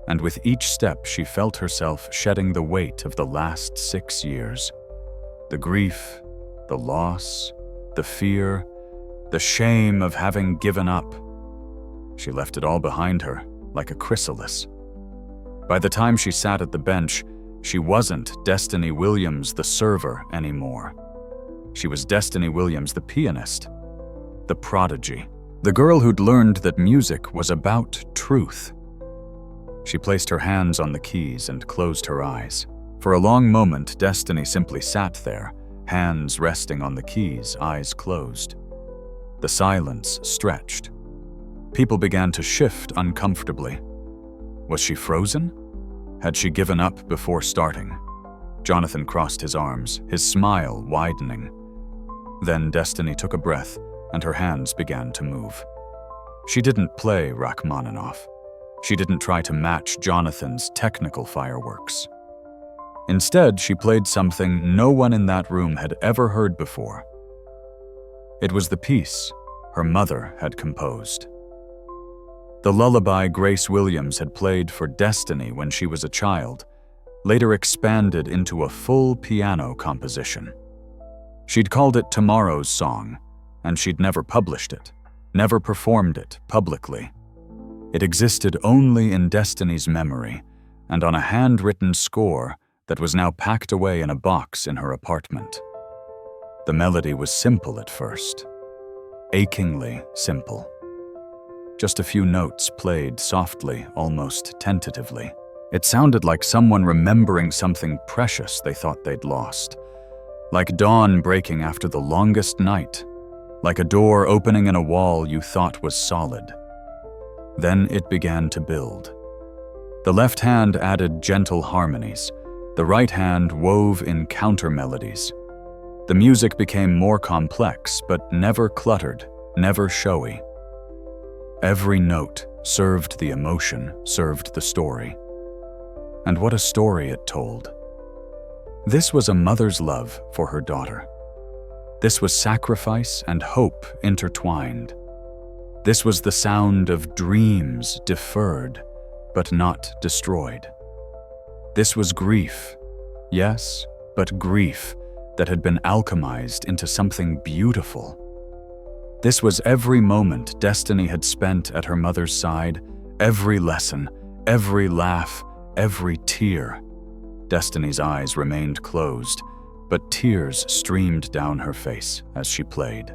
Speaker 1: and with each step she felt herself shedding the weight of the last 6 years. The grief, the loss, the fear, the shame of having given up. She left it all behind her, like a chrysalis. By the time she sat at the bench, she wasn't Destiny Williams the server anymore. She was Destiny Williams the pianist, the prodigy, the girl who'd learned that music was about truth. She placed her hands on the keys and closed her eyes. For a long moment, Destiny simply sat there, hands resting on the keys, eyes closed. The silence stretched. People began to shift uncomfortably. Was she frozen? Had she given up before starting? Jonathan crossed his arms, his smile widening. Then Destiny took a breath, and her hands began to move. She didn't play Rachmaninoff. She didn't try to match Jonathan's technical fireworks. Instead, she played something no one in that room had ever heard before. It was the piece her mother had composed. The lullaby Grace Williams had played for Destiny when she was a child, later expanded into a full piano composition. She'd called it Tomorrow's Song, and she'd never published it, never performed it publicly. It existed only in Destiny's memory, and on a handwritten score that was now packed away in a box in her apartment. The melody was simple at first, achingly simple. Just a few notes played softly, almost tentatively. It sounded like someone remembering something precious they thought they'd lost. Like dawn breaking after the longest night. Like a door opening in a wall you thought was solid. Then it began to build. The left hand added gentle harmonies. The right hand wove in counter melodies. The music became more complex, but never cluttered, never showy. Every note served the emotion, served the story. And what a story it told. This was a mother's love for her daughter. This was sacrifice and hope intertwined. This was the sound of dreams deferred, but not destroyed. This was grief, yes, but grief that had been alchemized into something beautiful. This was every moment Destiny had spent at her mother's side, every lesson, every laugh, every tear. Destiny's eyes remained closed, but tears streamed down her face as she played.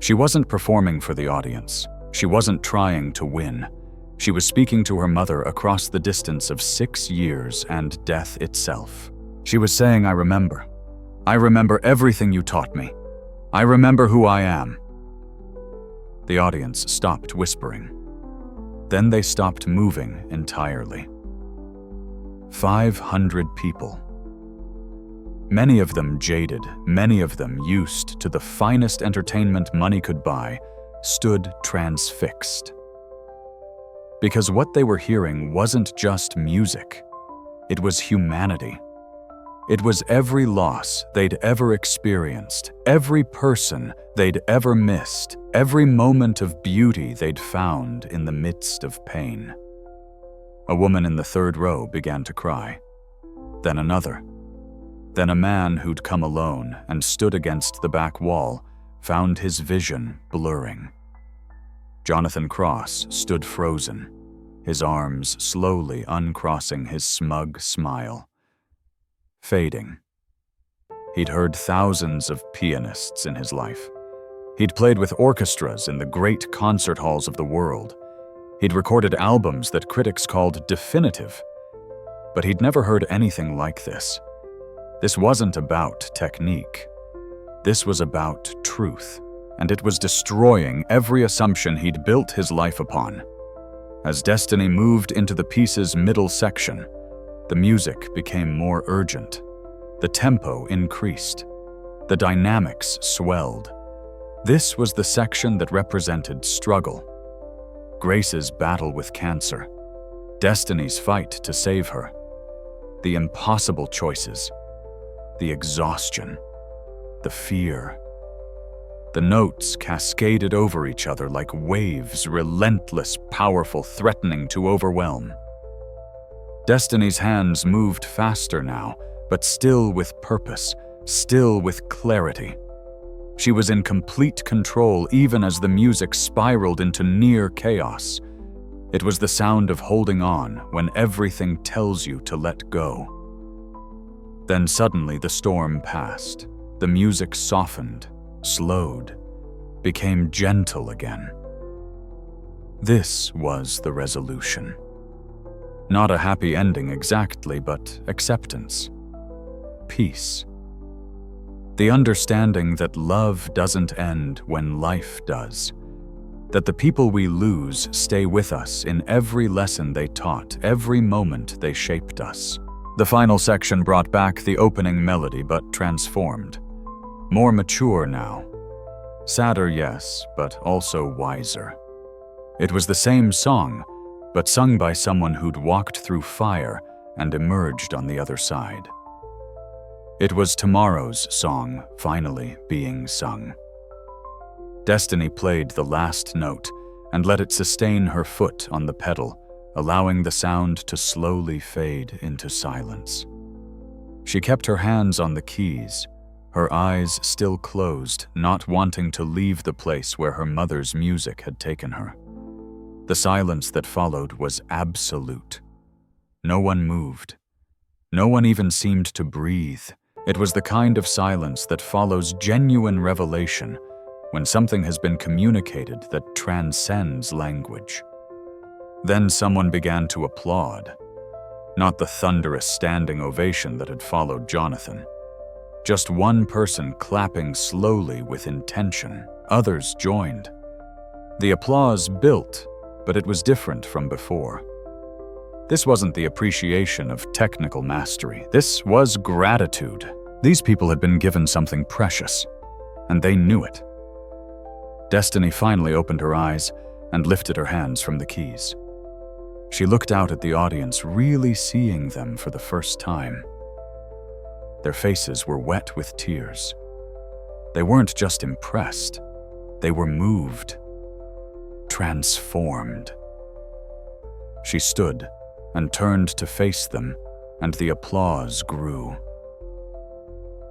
Speaker 1: She wasn't performing for the audience. She wasn't trying to win. She was speaking to her mother across the distance of 6 years and death itself. She was saying, I remember. I remember everything you taught me. I remember who I am. The audience stopped whispering. Then they stopped moving entirely. 500 people. Many of them jaded, many of them used to the finest entertainment money could buy, stood transfixed. Because what they were hearing wasn't just music, it was humanity. It was every loss they'd ever experienced, every person they'd ever missed, every moment of beauty they'd found in the midst of pain. A woman in the third row began to cry. Then another. Then a man who'd come alone and stood against the back wall found his vision blurring. Jonathan Cross stood frozen, his arms slowly uncrossing his smug smile. Fading. He'd heard thousands of pianists in his life. He'd played with orchestras in the great concert halls of the world. He'd recorded albums that critics called definitive. But he'd never heard anything like this. This wasn't about technique. This was about truth, and it was destroying every assumption he'd built his life upon. As Destiny moved into the piece's middle section, the music became more urgent. The tempo increased. The dynamics swelled. This was the section that represented struggle. Grace's battle with cancer. Destiny's fight to save her. The impossible choices. The exhaustion. The fear. The notes cascaded over each other like waves, relentless, powerful, threatening to overwhelm. Destiny's hands moved faster now, but still with purpose, still with clarity. She was in complete control even as the music spiraled into near chaos. It was the sound of holding on when everything tells you to let go. Then suddenly the storm passed. The music softened, slowed, became gentle again. This was the resolution. Not a happy ending exactly, but acceptance. Peace. The understanding that love doesn't end when life does. That the people we lose stay with us in every lesson they taught, every moment they shaped us. The final section brought back the opening melody, but transformed. More mature now. Sadder, yes, but also wiser. It was the same song, but sung by someone who'd walked through fire and emerged on the other side. It was tomorrow's song finally being sung. Destiny played the last note and let it sustain her foot on the pedal, allowing the sound to slowly fade into silence. She kept her hands on the keys, her eyes still closed, not wanting to leave the place where her mother's music had taken her. The silence that followed was absolute. No one moved. No one even seemed to breathe. It was the kind of silence that follows genuine revelation when something has been communicated that transcends language. Then someone began to applaud. Not the thunderous standing ovation that had followed Jonathan. Just one person clapping slowly with intention. Others joined. The applause built, but it was different from before. This wasn't the appreciation of technical mastery. This was gratitude. These people had been given something precious, and they knew it. Destiny finally opened her eyes and lifted her hands from the keys. She looked out at the audience, really seeing them for the first time. Their faces were wet with tears. They weren't just impressed, they were moved, transformed. She stood and turned to face them, and the applause grew.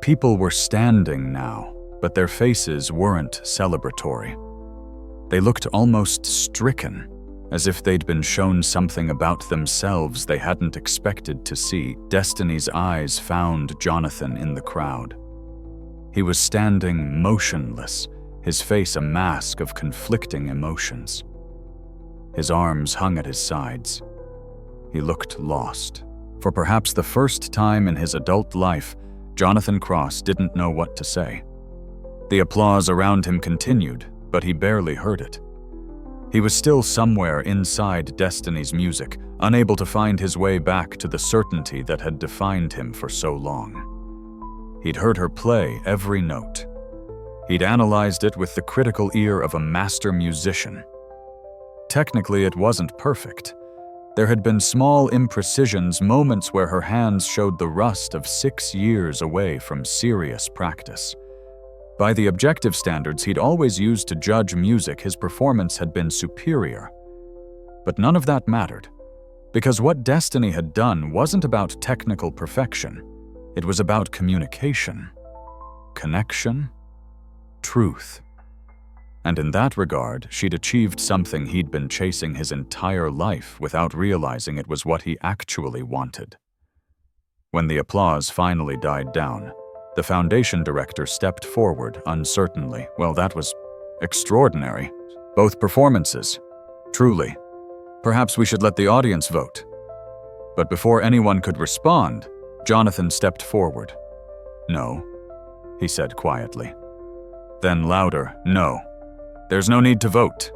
Speaker 1: People were standing now, but their faces weren't celebratory. They looked almost stricken, as if they'd been shown something about themselves they hadn't expected to see. Destiny's eyes found Jonathan in the crowd. He was standing motionless, his face a mask of conflicting emotions. His arms hung at his sides. He looked lost. For perhaps the first time in his adult life, Jonathan Cross didn't know what to say. The applause around him continued, but he barely heard it. He was still somewhere inside Destiny's music, unable to find his way back to the certainty that had defined him for so long. He'd heard her play every note. He'd analyzed it with the critical ear of a master musician. Technically, it wasn't perfect. There had been small imprecisions, moments where her hands showed the rust of 6 years away from serious practice. By the objective standards he'd always used to judge music, his performance had been superior. But none of that mattered, because what Destiny had done wasn't about technical perfection. It was about communication, connection, truth. And in that regard, she'd achieved something he'd been chasing his entire life without realizing it was what he actually wanted. When the applause finally died down, the foundation director stepped forward uncertainly. Well, that was Extraordinary. Both performances. Truly. Perhaps we should let the audience vote. But before anyone could respond, Jonathan stepped forward. No, he said quietly. Then louder, no. There's no need to vote.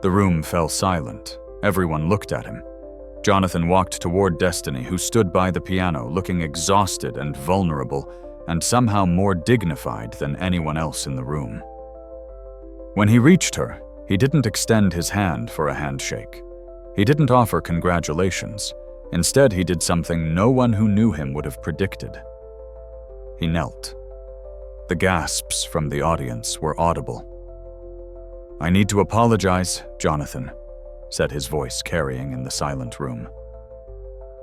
Speaker 1: The room fell silent. Everyone looked at him. Jonathan walked toward Destiny, who stood by the piano, looking exhausted and vulnerable, and somehow more dignified than anyone else in the room. When he reached her, he didn't extend his hand for a handshake. He didn't offer congratulations. Instead, he did something no one who knew him would have predicted. He knelt. The gasps from the audience were audible. "I need to apologize, Jonathan," said his voice carrying in the silent room.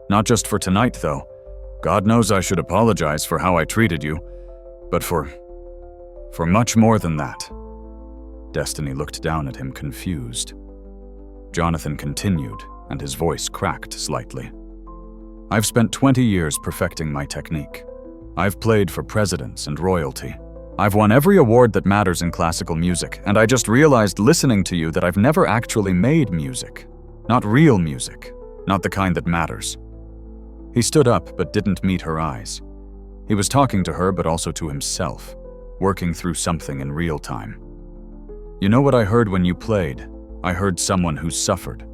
Speaker 1: "Not just for tonight, though. God knows I should apologize for how I treated you, but for much more than that." Destiny looked down at him confused. Jonathan continued, and his voice cracked slightly. "I've spent 20 years perfecting my technique. I've played for presidents and royalty. I've won every award that matters in classical music, and I just realized listening to you that I've never actually made music. Not real music, not the kind that matters." He stood up but didn't meet her eyes. He was talking to her but also to himself, working through something in real time. "You know what I heard when you played? I heard someone who's suffered.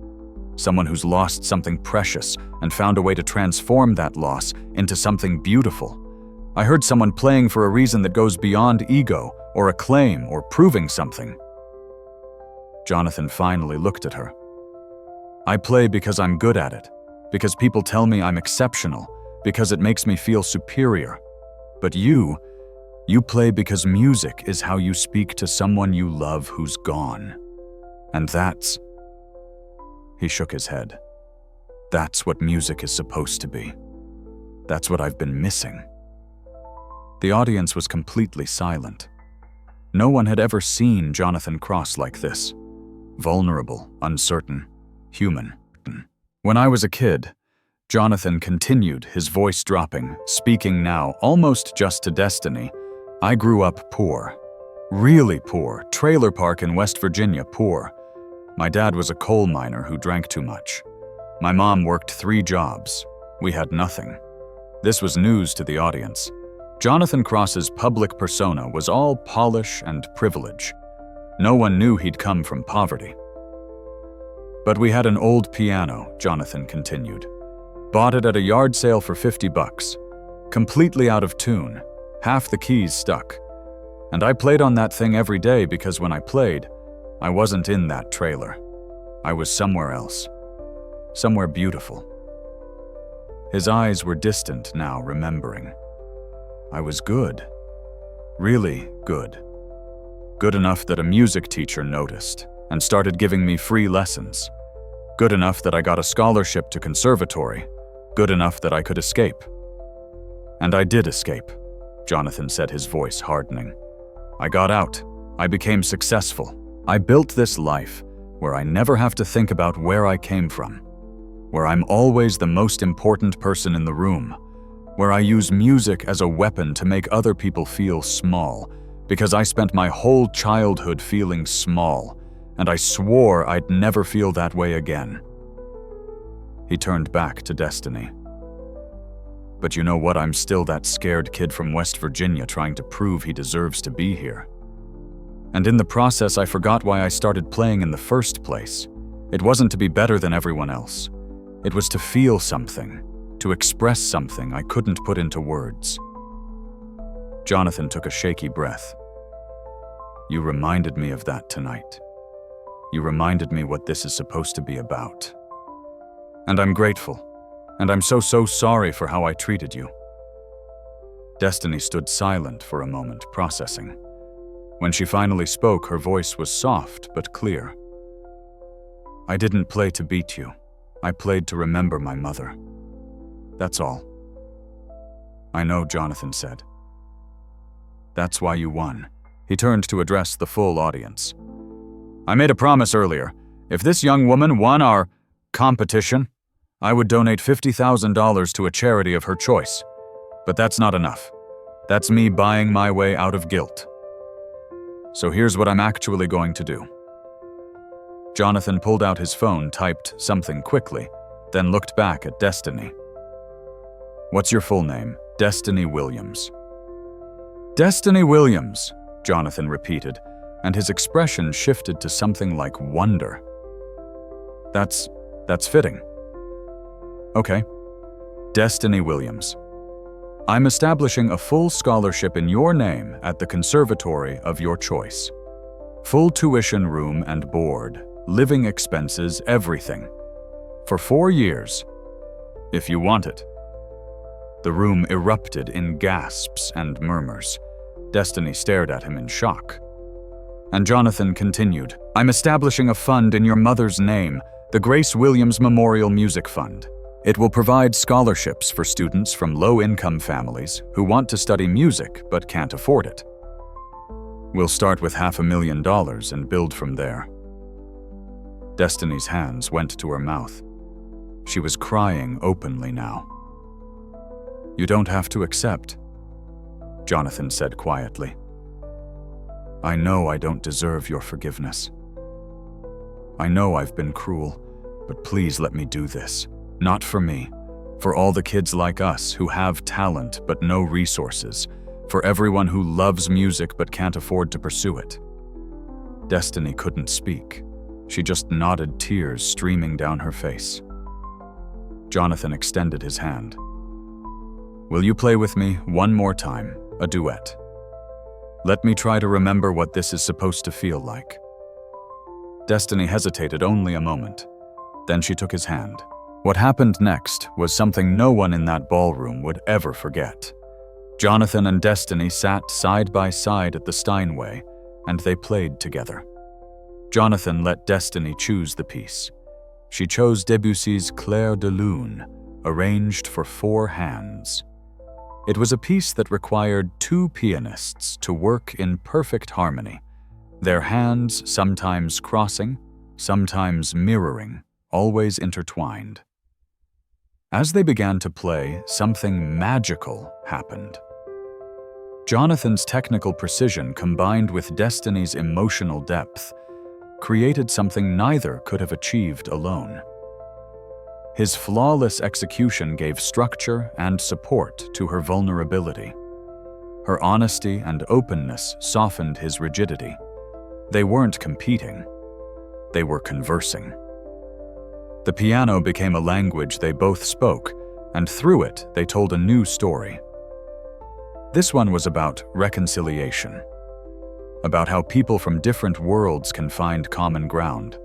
Speaker 1: Someone who's lost something precious and found a way to transform that loss into something beautiful. I heard someone playing for a reason that goes beyond ego or acclaim or proving something." Jonathan finally looked at her. "I play because I'm good at it, because people tell me I'm exceptional, because it makes me feel superior. But you play because music is how you speak to someone you love who's gone. And that's..." He shook his head. "That's what music is supposed to be. That's what I've been missing." The audience was completely silent. No one had ever seen Jonathan Cross like this. Vulnerable, uncertain, human. "When I was a kid," Jonathan continued, his voice dropping, speaking now almost just to Destiny, "I grew up poor. Really poor. Trailer park in West Virginia, poor. My dad was a coal miner who drank too much. My mom worked 3 jobs. We had nothing." This was news to the audience. Jonathan Cross's public persona was all polish and privilege. No one knew he'd come from poverty. "But we had an old piano," Jonathan continued. "Bought it at a yard sale for $50. Completely out of tune. Half the keys stuck. And I played on that thing every day because when I played, I wasn't in that trailer. I was somewhere else. Somewhere beautiful." His eyes were distant now, remembering. "I was good. Really good. Good enough that a music teacher noticed and started giving me free lessons. Good enough that I got a scholarship to conservatory. Good enough that I could escape." "And I did escape," Jonathan said, his voice hardening. "I got out. I became successful. I built this life where I never have to think about where I came from, where I'm always the most important person in the room, where I use music as a weapon to make other people feel small, because I spent my whole childhood feeling small, and I swore I'd never feel that way again." He turned back to Destiny. "But you know what? I'm still that scared kid from West Virginia trying to prove he deserves to be here. And in the process, I forgot why I started playing in the first place. It wasn't to be better than everyone else. It was to feel something, to express something I couldn't put into words." Jonathan took a shaky breath. "You reminded me of that tonight. You reminded me what this is supposed to be about. And I'm grateful, and I'm so sorry for how I treated you." Destiny stood silent for a moment, processing. When she finally spoke, her voice was soft but clear. "I didn't play to beat you. I played to remember my mother. That's all." "I know," Jonathan said. "That's why you won." He turned to address the full audience. "I made a promise earlier. If this young woman won our competition, I would donate $50,000 to a charity of her choice. But that's not enough. That's me buying my way out of guilt." So here's what I'm actually going to do. Jonathan pulled out his phone, typed something quickly, then looked back at Destiny. What's your full name? Destiny Williams. Destiny Williams, Jonathan repeated, and his expression shifted to something like wonder. That's fitting. Okay. Destiny Williams. I'm establishing a full scholarship in your name at the conservatory of your choice. Full tuition, room and board, living expenses, everything. For 4 years, if you want it. The room erupted in gasps and murmurs. Destiny stared at him in shock. And Jonathan continued, I'm establishing a fund in your mother's name, the Grace Williams Memorial Music Fund. It will provide scholarships for students from low-income families who want to study music but can't afford it. We'll start with $500,000 and build from there. Destiny's hands went to her mouth. She was crying openly now. You don't have to accept, Jonathan said quietly. I know I don't deserve your forgiveness. I know I've been cruel, but please let me do this. Not for me, for all the kids like us who have talent but no resources, for everyone who loves music but can't afford to pursue it. Destiny couldn't speak. She just nodded, tears streaming down her face. Jonathan extended his hand. Will you play with me one more time, a duet? Let me try to remember what this is supposed to feel like. Destiny hesitated only a moment. Then she took his hand. What happened next was something no one in that ballroom would ever forget. Jonathan and Destiny sat side by side at the Steinway, and they played together. Jonathan let Destiny choose the piece. She chose Debussy's Clair de Lune, arranged for 4 hands. It was a piece that required 2 pianists to work in perfect harmony, their hands sometimes crossing, sometimes mirroring, always intertwined. As they began to play, something magical happened. Jonathan's technical precision combined with Destiny's emotional depth created something neither could have achieved alone. His flawless execution gave structure and support to her vulnerability. Her honesty and openness softened his rigidity. They weren't competing. They were conversing. The piano became a language they both spoke, and through it, they told a new story. This one was about reconciliation, about how people from different worlds can find common ground,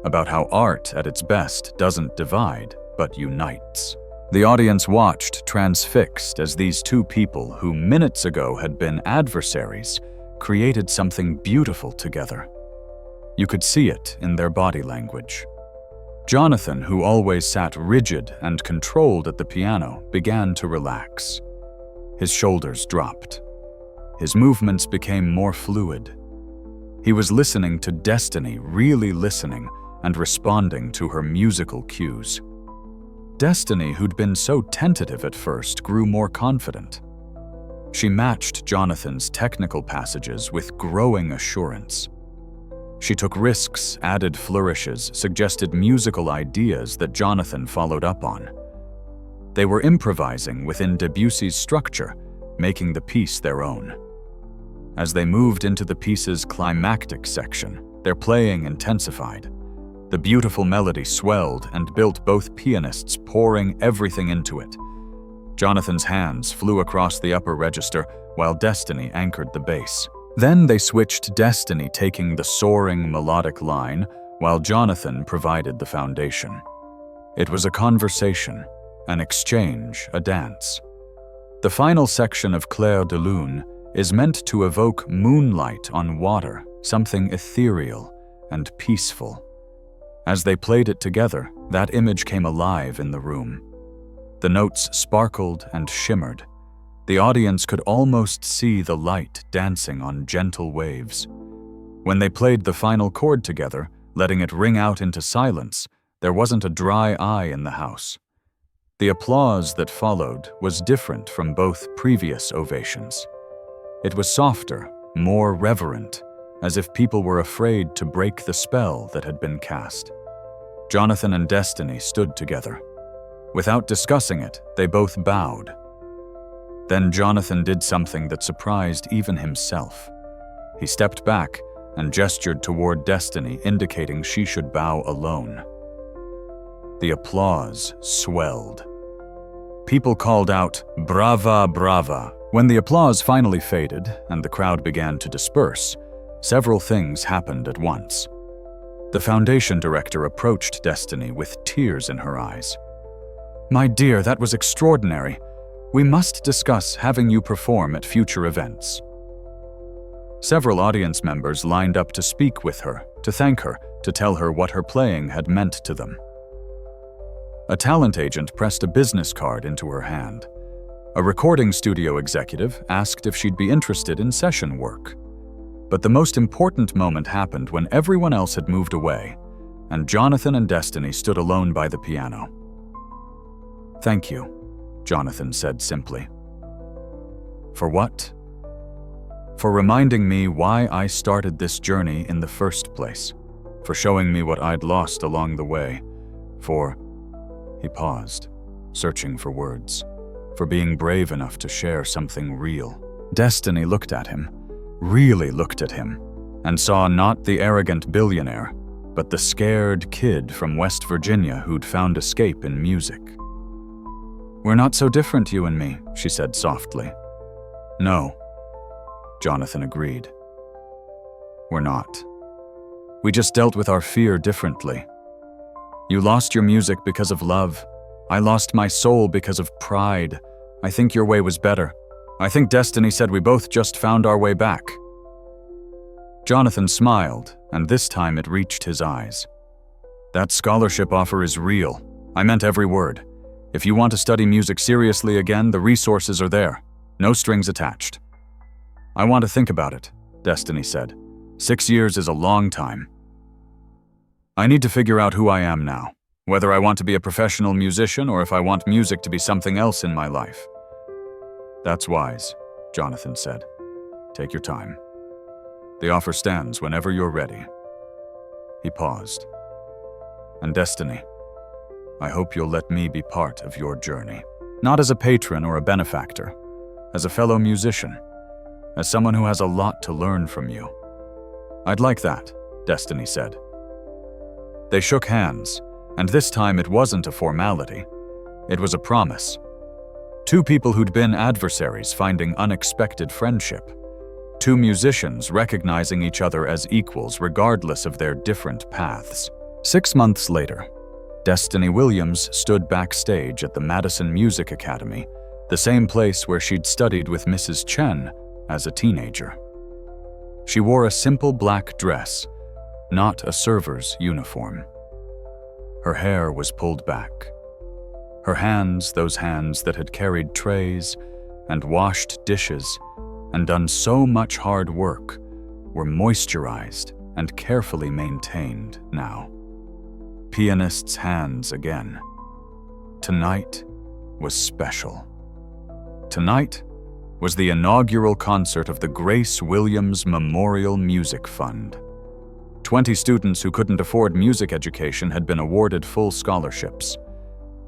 Speaker 1: about how art at its best doesn't divide, but unites. The audience watched transfixed as these 2 people who minutes ago had been adversaries created something beautiful together. You could see it in their body language. Jonathan, who always sat rigid and controlled at the piano, began to relax. His shoulders dropped. His movements became more fluid. He was listening to Destiny, really listening, and responding to her musical cues. Destiny, who'd been so tentative at first, grew more confident. She matched Jonathan's technical passages with growing assurance. She took risks, added flourishes, suggested musical ideas that Jonathan followed up on. They were improvising within Debussy's structure, making the piece their own. As they moved into the piece's climactic section, their playing intensified. The beautiful melody swelled and built both pianists pouring everything into it. Jonathan's hands flew across the upper register while Destiny anchored the bass. Then they switched, Destiny taking the soaring melodic line while Jonathan provided the foundation. It was a conversation, an exchange, a dance. The final section of Clair de Lune is meant to evoke moonlight on water, something ethereal and peaceful. As they played it together, that image came alive in the room. The notes sparkled and shimmered. The audience could almost see the light dancing on gentle waves. When they played the final chord together, letting it ring out into silence, there wasn't a dry eye in the house. The applause that followed was different from both previous ovations. It was softer, more reverent, as if people were afraid to break the spell that had been cast. Jonathan and Destiny stood together. Without discussing it, they both bowed. Then Jonathan did something that surprised even himself. He stepped back and gestured toward Destiny, indicating she should bow alone. The applause swelled. People called out, "Brava, brava." When the applause finally faded and the crowd began to disperse, several things happened at once. The foundation director approached Destiny with tears in her eyes. "My dear, that was extraordinary. We must discuss having you perform at future events." Several audience members lined up to speak with her, to thank her, to tell her what her playing had meant to them. A talent agent pressed a business card into her hand. A recording studio executive asked if she'd be interested in session work. But the most important moment happened when everyone else had moved away, and Jonathan and Destiny stood alone by the piano. "Thank you," Jonathan said simply. "For what?" "For reminding me why I started this journey in the first place, for showing me what I'd lost along the way, for..." He paused, searching for words, "for being brave enough to share something real." Destiny looked at him, really looked at him, and saw not the arrogant billionaire, but the scared kid from West Virginia who'd found escape in music. "We're not so different, you and me," she said softly. "No," Jonathan agreed. "We're not. We just dealt with our fear differently. You lost your music because of love. I lost my soul because of pride. I think your way was better. I think Destiny said we both just found our way back." Jonathan smiled, and this time it reached his eyes. "That scholarship offer is real. I meant every word. If you want to study music seriously again, the resources are there. No strings attached." "I want to think about it," Destiny said. 6 years is a long time. I need to figure out who I am now, whether I want to be a professional musician or if I want music to be something else in my life." "That's wise," Jonathan said. "Take your time. The offer stands whenever you're ready." He paused. "And Destiny, I hope you'll let me be part of your journey. Not as a patron or a benefactor, as a fellow musician, as someone who has a lot to learn from you." "I'd like that," Destiny said. They shook hands, and this time it wasn't a formality. It was a promise. Two people who'd been adversaries finding unexpected friendship. Two musicians recognizing each other as equals regardless of their different paths. 6 months later, Destiny Williams stood backstage at the Madison Music Academy, the same place where she'd studied with Mrs. Chen as a teenager. She wore a simple black dress, not a server's uniform. Her hair was pulled back. Her hands, those hands that had carried trays and washed dishes and done so much hard work, were moisturized and carefully maintained now. Pianist's hands again. Tonight was special. Tonight was the inaugural concert of the Grace Williams Memorial Music Fund. 20 students who couldn't afford music education had been awarded full scholarships.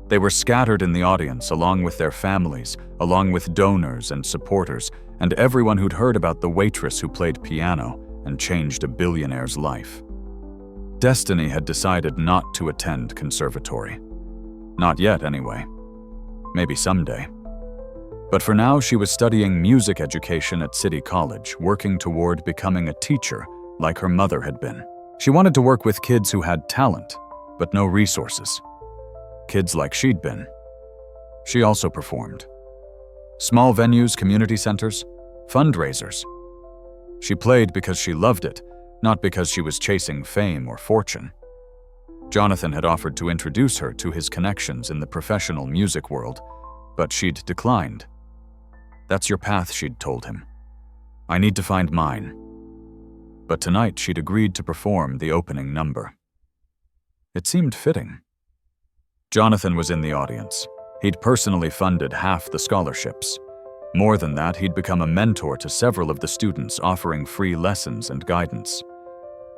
Speaker 1: They were scattered in the audience along with their families, along with donors and supporters, and everyone who'd heard about the waitress who played piano and changed a billionaire's life. Destiny had decided not to attend conservatory. Not yet, anyway. Maybe someday. But for now, she was studying music education at City College, working toward becoming a teacher like her mother had been. She wanted to work with kids who had talent, but no resources. Kids like she'd been. She also performed. Small venues, community centers, fundraisers. She played because she loved it, not because she was chasing fame or fortune. Jonathan had offered to introduce her to his connections in the professional music world, but she'd declined. "That's your path," she'd told him. "I need to find mine." But tonight she'd agreed to perform the opening number. It seemed fitting. Jonathan was in the audience. He'd personally funded half the scholarships. More than that, he'd become a mentor to several of the students, offering free lessons and guidance.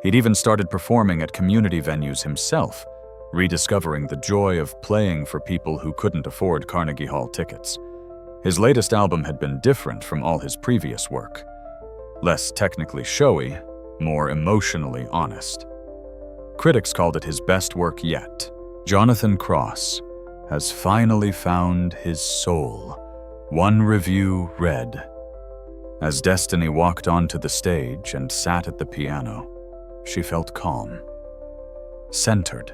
Speaker 1: He'd even started performing at community venues himself, rediscovering the joy of playing for people who couldn't afford Carnegie Hall tickets. His latest album had been different from all his previous work. Less technically showy, more emotionally honest. Critics called it his best work yet. Jonathan Cross has finally found his soul. One review read, "As Destiny walked onto the stage and sat at the piano, she felt calm, centered.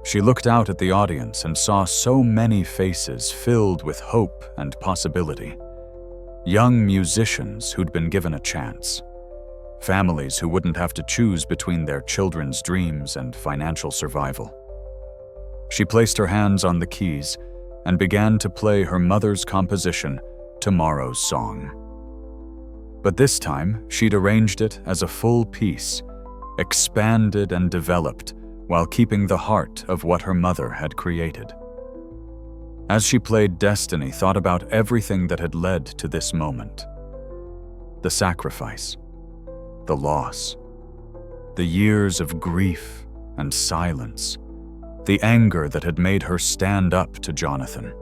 Speaker 1: She looked out at the audience and saw so many faces filled with hope and possibility. Young musicians who'd been given a chance. Families who wouldn't have to choose between their children's dreams and financial survival. She placed her hands on the keys and began to play her mother's composition, Tomorrow's Song. But this time, she'd arranged it as a full piece, expanded and developed, while keeping the heart of what her mother had created. As she played, Destiny thought about everything that had led to this moment. The sacrifice, the loss, the years of grief and silence, the anger that had made her stand up to Jonathan,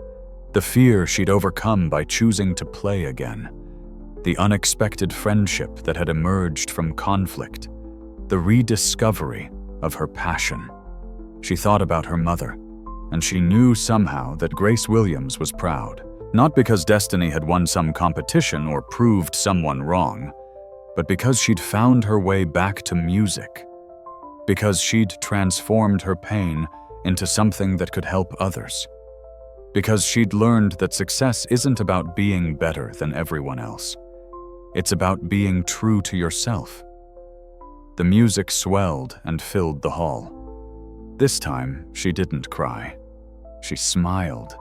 Speaker 1: the fear she'd overcome by choosing to play again, the unexpected friendship that had emerged from conflict, the rediscovery of her passion. She thought about her mother, and she knew somehow that Grace Williams was proud, not because Destiny had won some competition or proved someone wrong, but because she'd found her way back to music, because she'd transformed her pain into something that could help others, because she'd learned that success isn't about being better than everyone else. It's about being true to yourself. The music swelled and filled the hall. This time, she didn't cry. She smiled.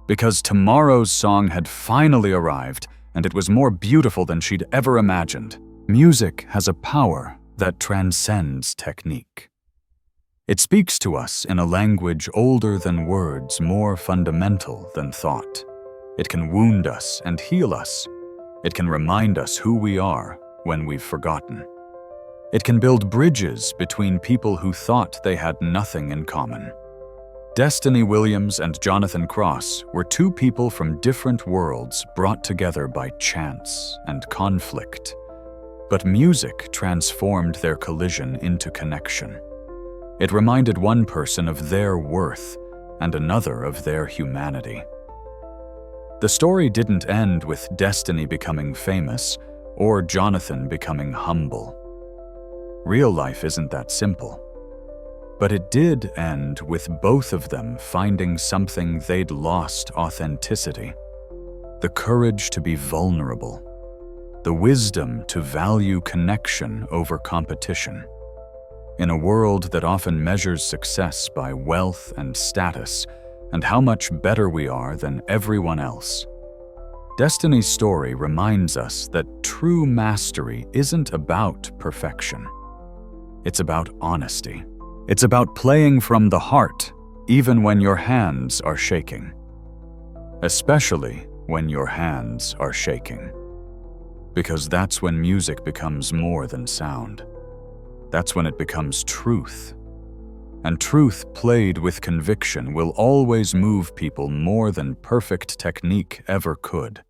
Speaker 1: Because Tomorrow's Song had finally arrived, and it was more beautiful than she'd ever imagined. Music has a power that transcends technique. It speaks to us in a language older than words, more fundamental than thought. It can wound us and heal us. It can remind us who we are when we've forgotten. It can build bridges between people who thought they had nothing in common. Destiny Williams and Jonathan Cross were two people from different worlds brought together by chance and conflict. But music transformed their collision into connection. It reminded one person of their worth and another of their humanity. The story didn't end with Destiny becoming famous or Jonathan becoming humble. Real life isn't that simple. But it did end with both of them finding something they'd lost: authenticity, the courage to be vulnerable, the wisdom to value connection over competition. In a world that often measures success by wealth and status, and how much better we are than everyone else, Destiny's story reminds us that true mastery isn't about perfection. It's about honesty. It's about playing from the heart, even when your hands are shaking. Especially when your hands are shaking. Because that's when music becomes more than sound. That's when it becomes truth. And truth played with conviction will always move people more than perfect technique ever could.